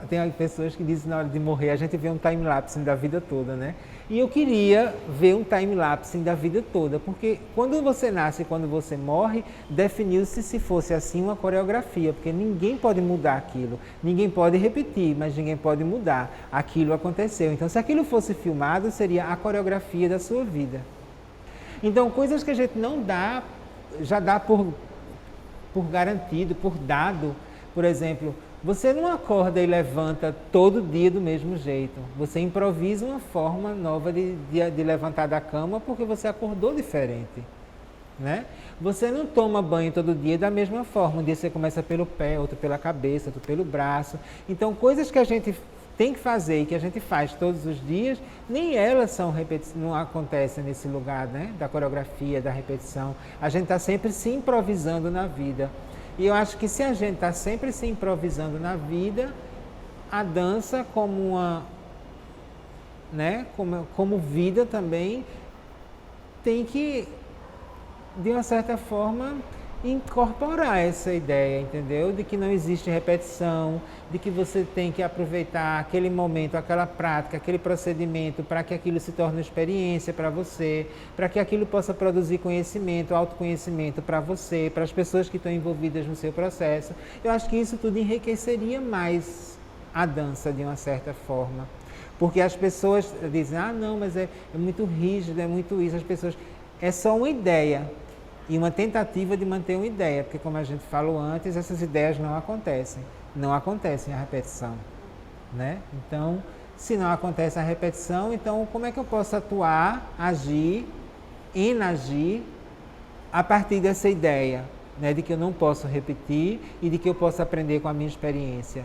tem pessoas que dizem na hora de morrer a gente vê um time-lapse da vida toda, né? E eu queria ver um time-lapse da vida toda, porque quando você nasce e quando você morre, definiu-se, se fosse assim, uma coreografia, porque ninguém pode mudar aquilo, ninguém pode repetir, mas ninguém pode mudar. Aquilo aconteceu. Então, se aquilo fosse filmado, seria a coreografia da sua vida. Então, coisas que a gente não dá, já dá por garantido, por dado. Por exemplo, você não acorda e levanta todo dia do mesmo jeito. Você improvisa uma forma nova de levantar da cama porque você acordou diferente, né? Você não toma banho todo dia da mesma forma. Um dia você começa pelo pé, outro pela cabeça, outro pelo braço. Então, coisas que a gente tem que fazer e que a gente faz todos os dias, nem elas não acontecem nesse lugar, né? Da coreografia, da repetição. A gente está sempre se improvisando na vida. E eu acho que se a gente está sempre se improvisando na vida, a dança como como vida também tem que, de uma certa forma, incorporar essa ideia, entendeu? De que não existe repetição, de que você tem que aproveitar aquele momento, aquela prática, aquele procedimento para que aquilo se torne uma experiência para você, para que aquilo possa produzir conhecimento, autoconhecimento para você, para as pessoas que estão envolvidas no seu processo. Eu acho que isso tudo enriqueceria mais a dança de uma certa forma. Porque as pessoas dizem, não, mas é muito rígido, é muito isso. As pessoas, é só uma ideia. E uma tentativa de manter uma ideia, porque como a gente falou antes, essas ideias não acontecem a repetição, né? Então, se não acontece a repetição, então como é que eu posso atuar, agir a partir dessa ideia, né? De que eu não posso repetir e de que eu posso aprender com a minha experiência?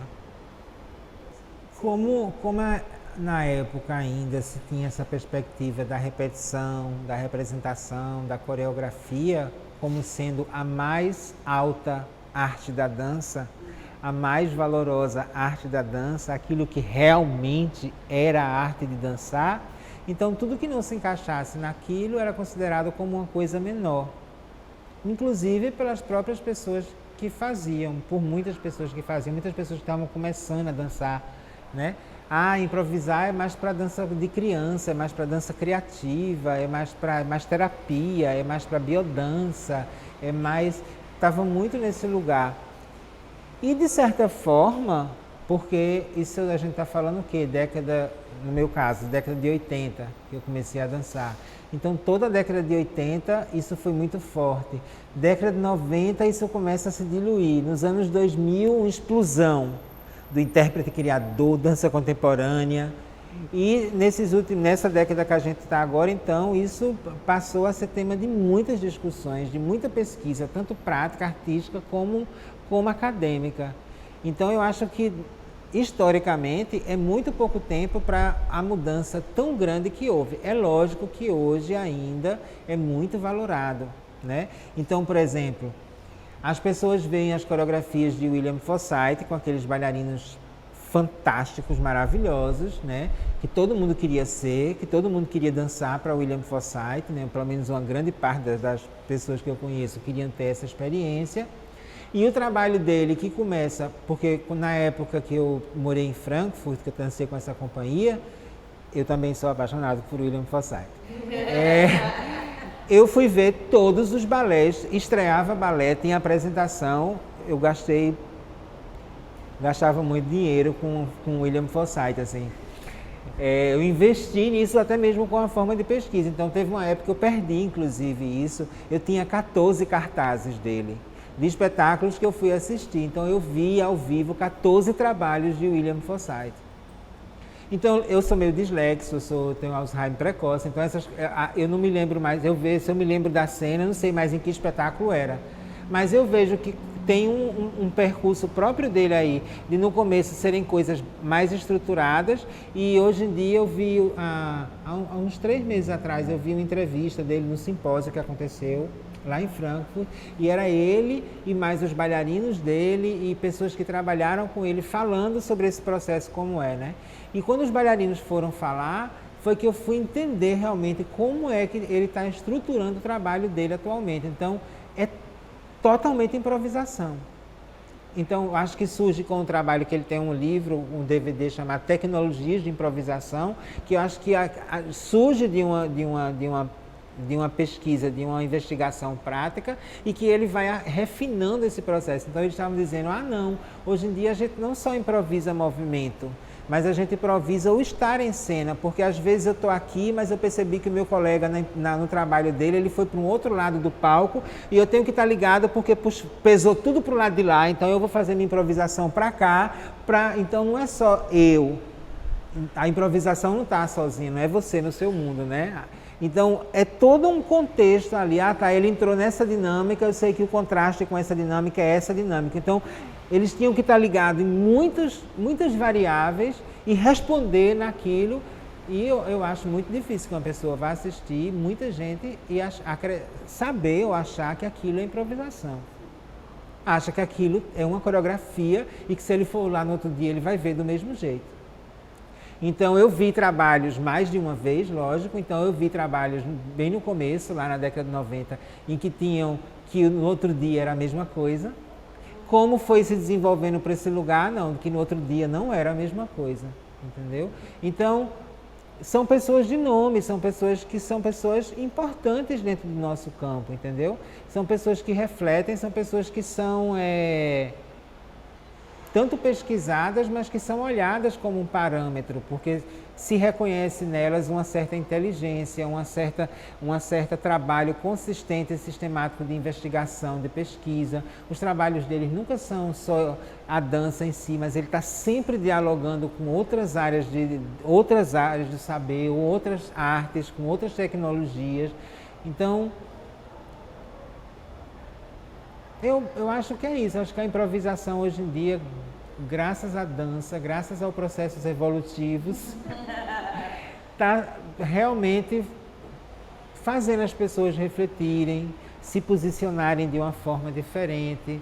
Na época ainda se tinha essa perspectiva da repetição, da representação, da coreografia como sendo a mais alta arte da dança, a mais valorosa arte da dança, aquilo que realmente era a arte de dançar. Então tudo que não se encaixasse naquilo era considerado como uma coisa menor, inclusive pelas próprias pessoas que faziam, por muitas pessoas que estavam começando a dançar, né? Improvisar é mais para dança de criança, é mais para dança criativa, é mais terapia, é mais para biodança, estava muito nesse lugar. E de certa forma, porque isso a gente está falando o quê? No meu caso, década de 80, que eu comecei a dançar. Então toda a década de 80 isso foi muito forte. Década de 90 isso começa a se diluir. Nos anos 2000, uma explosão do intérprete criador, dança contemporânea. E nessa década que a gente está agora, então, isso passou a ser tema de muitas discussões, de muita pesquisa, tanto prática, artística, como acadêmica. Então, eu acho que, historicamente, é muito pouco tempo para a mudança tão grande que houve. É lógico que hoje ainda é muito valorado, né? Então, por exemplo, as pessoas veem as coreografias de William Forsythe com aqueles bailarinos fantásticos, maravilhosos, né? Que todo mundo queria ser, que todo mundo queria dançar para William Forsythe, né? Pelo menos uma grande parte das pessoas que eu conheço queriam ter essa experiência. E o trabalho dele que começa, porque na época que eu morei em Frankfurt, que eu dancei com essa companhia, eu também sou apaixonado por William Forsythe. Eu fui ver todos os balés, estreava balé, tinha apresentação, eu gastava muito dinheiro com William Forsythe, assim. Eu investi nisso até mesmo com a forma de pesquisa, então teve uma época que eu perdi, inclusive, isso. Eu tinha 14 cartazes dele, de espetáculos que eu fui assistir, então eu vi ao vivo 14 trabalhos de William Forsythe. Então, eu sou meio dislexo, tenho Alzheimer precoce, então eu não me lembro mais, se eu me lembro da cena, eu não sei mais em que espetáculo era. Mas eu vejo que tem um percurso próprio dele aí, de no começo serem coisas mais estruturadas, e hoje em dia eu vi, há uns 3 meses atrás, eu vi uma entrevista dele no simpósio que aconteceu lá em Frankfurt, e era ele e mais os bailarinos dele e pessoas que trabalharam com ele falando sobre esse processo como é, né? E quando os bailarinos foram falar, foi que eu fui entender realmente como é que ele está estruturando o trabalho dele atualmente. Então, é totalmente improvisação. Então, acho que surge com o trabalho que ele tem um livro, um DVD chamado Tecnologias de Improvisação, que eu acho que surge de uma pesquisa, de uma investigação prática, e que ele vai refinando esse processo. Então, eles estavam dizendo, não, hoje em dia a gente não só improvisa movimento, mas a gente improvisa o estar em cena, porque às vezes eu estou aqui, mas eu percebi que o meu colega no trabalho dele, ele foi para um outro lado do palco, e eu tenho que estar ligado porque pesou tudo para o lado de lá, então eu vou fazer minha improvisação para cá, então não é só eu, a improvisação não está sozinha, não é você no seu mundo, né? Então, é todo um contexto ali, ele entrou nessa dinâmica, eu sei que o contraste com essa dinâmica é essa dinâmica. Então, eles tinham que estar ligados em muitas variáveis e responder naquilo, e eu acho muito difícil que uma pessoa vá assistir, muita gente, e saber ou achar que aquilo é improvisação. Acha que aquilo é uma coreografia e que se ele for lá no outro dia, ele vai ver do mesmo jeito. Então, eu vi trabalhos mais de uma vez, lógico, então eu vi trabalhos bem no começo, lá na década de 90, em que no outro dia era a mesma coisa. Como foi se desenvolvendo para esse lugar, que no outro dia não era a mesma coisa, entendeu? Então, são pessoas de nome, são pessoas importantes dentro do nosso campo, entendeu? São pessoas que refletem, são pessoas que são tanto pesquisadas, mas que são olhadas como um parâmetro, porque se reconhece nelas uma certa inteligência, uma certa trabalho consistente e sistemático de investigação, de pesquisa. Os trabalhos deles nunca são só a dança em si, mas ele está sempre dialogando com outras áreas do saber, ou outras artes, com outras tecnologias. Então, eu acho que é isso. Eu acho que a improvisação hoje em dia, graças à dança, graças aos processos evolutivos, está realmente fazendo as pessoas refletirem, se posicionarem de uma forma diferente.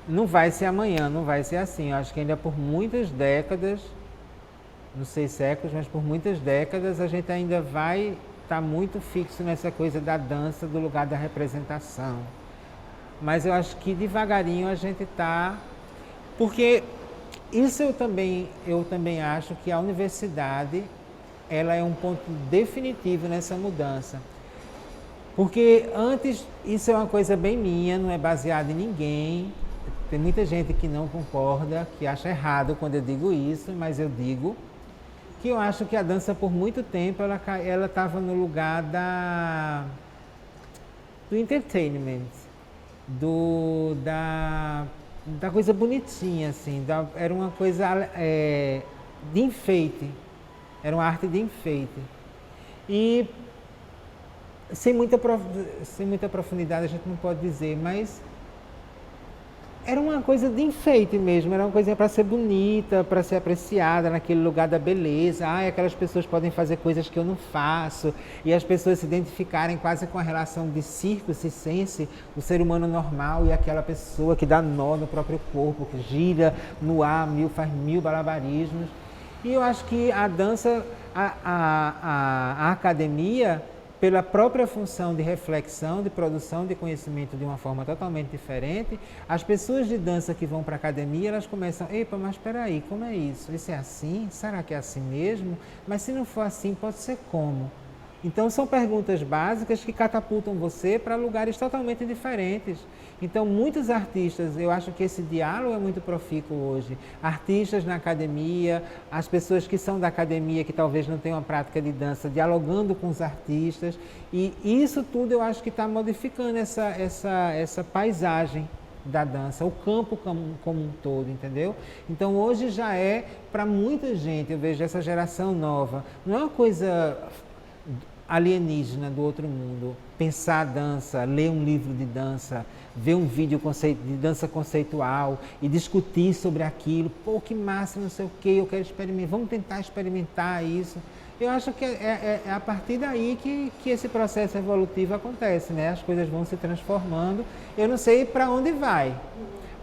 Não vai ser amanhã, não vai ser assim. Eu acho que ainda por muitas décadas, não sei séculos, mas por muitas décadas, a gente ainda vai estar muito fixo nessa coisa da dança, do lugar da representação. Mas eu acho que devagarinho a gente está... Porque isso eu também acho que a universidade, ela é um ponto definitivo nessa mudança. Porque antes, isso é uma coisa bem minha, não é baseada em ninguém. Tem muita gente que não concorda, que acha errado quando eu digo isso, mas eu digo que eu acho que a dança, por muito tempo, ela estava no lugar do entertainment. Da coisa bonitinha, assim, era uma coisa de enfeite, era uma arte de enfeite. E sem muita profundidade a gente não pode dizer, mas era uma coisa de enfeite mesmo, era uma coisa para ser bonita, para ser apreciada naquele lugar da beleza. Ai, aquelas pessoas podem fazer coisas que eu não faço, e as pessoas se identificarem quase com a relação de circo, circense, o ser humano normal e aquela pessoa que dá nó no próprio corpo, que gira no ar, faz mil malabarismos. E eu acho que a dança, a academia, pela própria função de reflexão, de produção de conhecimento de uma forma totalmente diferente, as pessoas de dança que vão para a academia, elas começam, epa, mas espera aí, como é isso? Isso é assim? Será que é assim mesmo? Mas se não for assim, pode ser como? Então são perguntas básicas que catapultam você para lugares totalmente diferentes. Então muitos artistas, eu acho que esse diálogo é muito profícuo hoje. Artistas na academia, as pessoas que são da academia, que talvez não tenham a prática de dança, dialogando com os artistas. E isso tudo eu acho que está modificando essa paisagem da dança, o campo como um todo, entendeu? Então hoje já é, para muita gente, eu vejo essa geração nova, não é uma coisa alienígena do outro mundo, pensar a dança, ler um livro de dança, ver um vídeo de dança conceitual e discutir sobre aquilo, pô, que massa, não sei o que, eu quero experimentar, vamos tentar experimentar isso. Eu acho que é a partir daí que esse processo evolutivo acontece, né? As coisas vão se transformando, eu não sei para onde vai,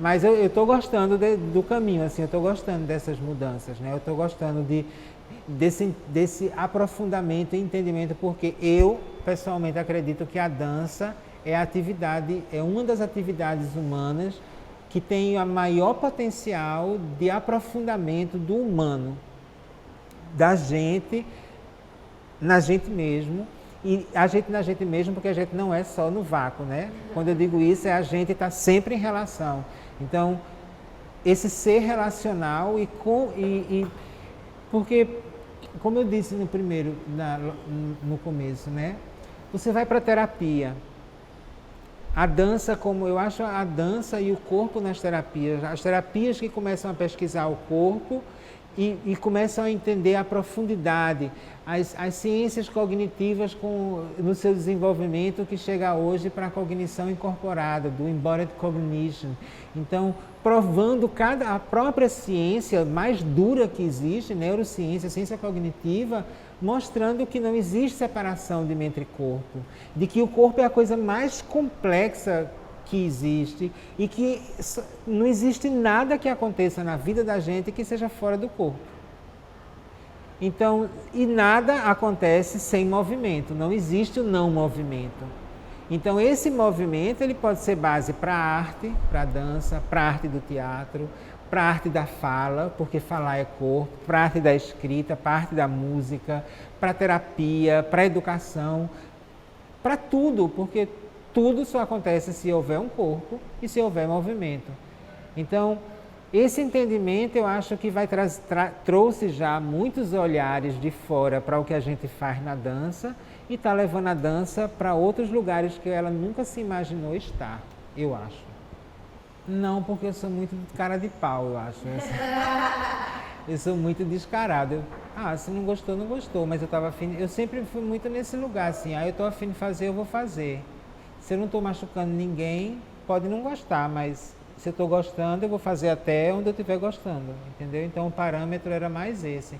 mas eu estou gostando do caminho, assim, eu estou gostando dessas mudanças, né? Eu estou gostando desse aprofundamento e entendimento, porque eu pessoalmente acredito que a dança é uma das atividades humanas que tem a maior potencial de aprofundamento do humano, da gente, na gente mesmo, e a gente na gente mesmo, porque a gente não é só no vácuo, né? Quando eu digo isso, a gente está sempre em relação. Então, esse ser relacional porque, como eu disse no começo, né? Você vai para a terapia. A dança, eu acho a dança e o corpo nas terapias, as terapias que começam a pesquisar o corpo e começam a entender a profundidade, as ciências cognitivas no seu desenvolvimento que chega hoje para a cognição incorporada, do embodied cognition. Então, provando a própria ciência mais dura que existe, neurociência, ciência cognitiva, mostrando que não existe separação de mente e corpo, de que o corpo é a coisa mais complexa que existe e que não existe nada que aconteça na vida da gente que seja fora do corpo. Então, e nada acontece sem movimento, não existe o não movimento. Então, esse movimento ele pode ser base para a arte, para a dança, para a arte do teatro, para a arte da fala, porque falar é corpo, para a arte da escrita, para a arte da música, para a terapia, para a educação, para tudo, porque tudo só acontece se houver um corpo e se houver movimento. Então, esse entendimento eu acho que trouxe já muitos olhares de fora para o que a gente faz na dança e está levando a dança para outros lugares que ela nunca se imaginou estar, eu acho. Não, porque eu sou muito cara de pau, eu acho. Eu sou muito descarado. Se não gostou, não gostou, mas eu sempre fui muito nesse lugar, assim, eu estou afim de fazer, eu vou fazer. Se eu não estou machucando ninguém, pode não gostar, mas se eu estou gostando, eu vou fazer até onde eu estiver gostando, entendeu? Então o parâmetro era mais esse.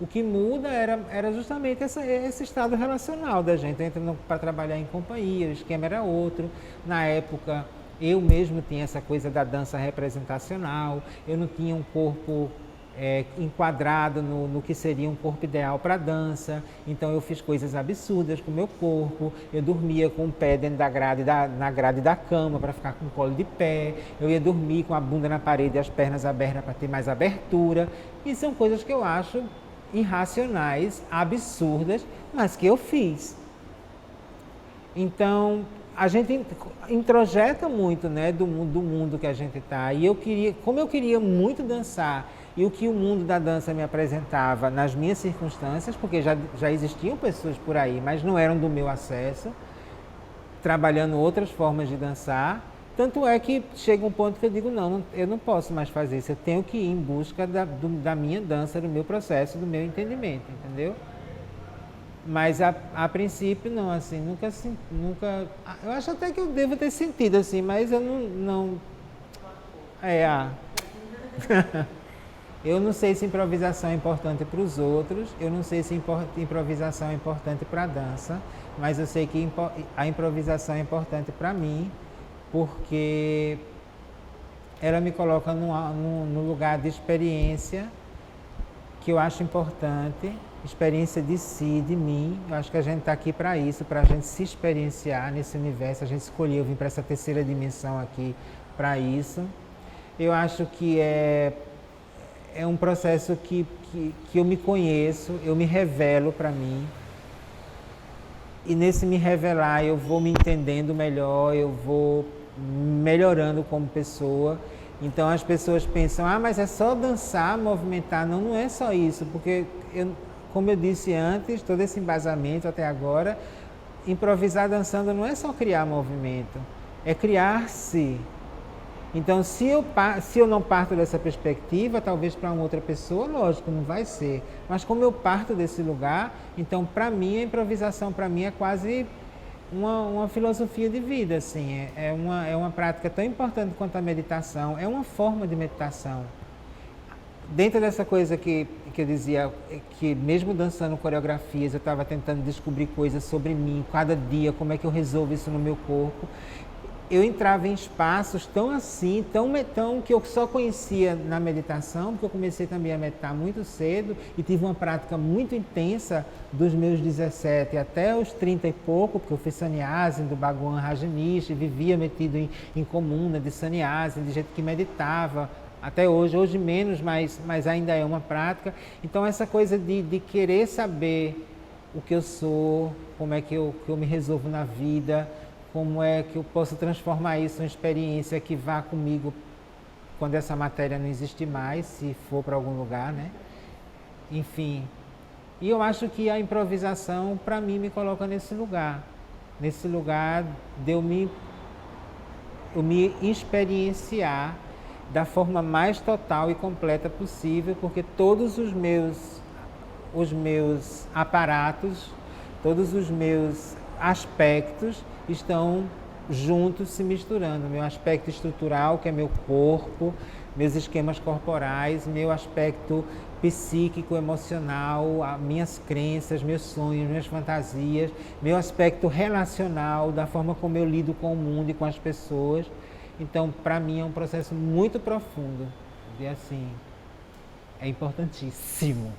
O que muda era justamente esse estado relacional da gente, entrando para trabalhar em companhia, o esquema era outro. Na época, eu mesmo tinha essa coisa da dança representacional, eu não tinha um corpo enquadrado no que seria um corpo ideal para dança, então eu fiz coisas absurdas com o meu corpo, eu dormia com o pé dentro na grade da cama para ficar com o colo de pé, eu ia dormir com a bunda na parede e as pernas abertas para ter mais abertura, e são coisas que eu acho irracionais, absurdas, mas que eu fiz. Então, a gente introjeta muito, né, do mundo que a gente está, e como eu queria muito dançar, e o que o mundo da dança me apresentava nas minhas circunstâncias, porque já existiam pessoas por aí, mas não eram do meu acesso, trabalhando outras formas de dançar. Tanto é que chega um ponto que eu digo, não, eu não posso mais fazer isso, eu tenho que ir em busca da minha dança, do meu processo, do meu entendimento, entendeu? Mas a princípio não, assim, nunca, eu acho até que eu devo ter sentido assim, mas eu não Eu não sei se improvisação é importante para os outros, eu não sei se improvisação é importante para a dança, mas eu sei que a improvisação é importante para mim, porque ela me coloca num lugar de experiência que eu acho importante, experiência de si, de mim. Eu acho que a gente está aqui para isso, para a gente se experienciar nesse universo. A gente escolheu vir para essa terceira dimensão aqui para isso. Eu acho que é um processo que eu me conheço, eu me revelo para mim. E nesse me revelar eu vou me entendendo melhor, eu vou melhorando como pessoa. Então as pessoas pensam, mas é só dançar, movimentar. Não, não é só isso, porque, como eu disse antes, todo esse embasamento até agora, improvisar dançando não é só criar movimento, é criar-se. Então, se eu não parto dessa perspectiva, talvez para uma outra pessoa, lógico, não vai ser. Mas como eu parto desse lugar, então, para mim, a improvisação, para mim, é quase uma filosofia de vida, assim. É uma prática tão importante quanto a meditação, é uma forma de meditação. Dentro dessa coisa que eu dizia, que mesmo dançando coreografias, eu estava tentando descobrir coisas sobre mim, cada dia, como é que eu resolvo isso no meu corpo. Eu entrava em espaços tão assim, tão que eu só conhecia na meditação, porque eu comecei também a meditar muito cedo e tive uma prática muito intensa dos meus 17 até os 30 e pouco, porque eu fiz sannyasins do Bhagwan Rajneesh, vivia metido em comuna de sannyasins, de gente que meditava, até hoje menos, mas ainda é uma prática. Então essa coisa de querer saber o que eu sou, como é que eu me resolvo na vida, como é que eu posso transformar isso em uma experiência que vá comigo quando essa matéria não existir mais, se for para algum lugar, né? Enfim, e eu acho que a improvisação, para mim, me coloca nesse lugar de eu me experienciar da forma mais total e completa possível, porque todos os meus aparatos, todos os meus aspectos estão juntos, se misturando. Meu aspecto estrutural, que é meu corpo, meus esquemas corporais, meu aspecto psíquico, emocional, minhas crenças, meus sonhos, minhas fantasias, meu aspecto relacional, da forma como eu lido com o mundo e com as pessoas. Então, para mim, é um processo muito profundo. E assim, é importantíssimo.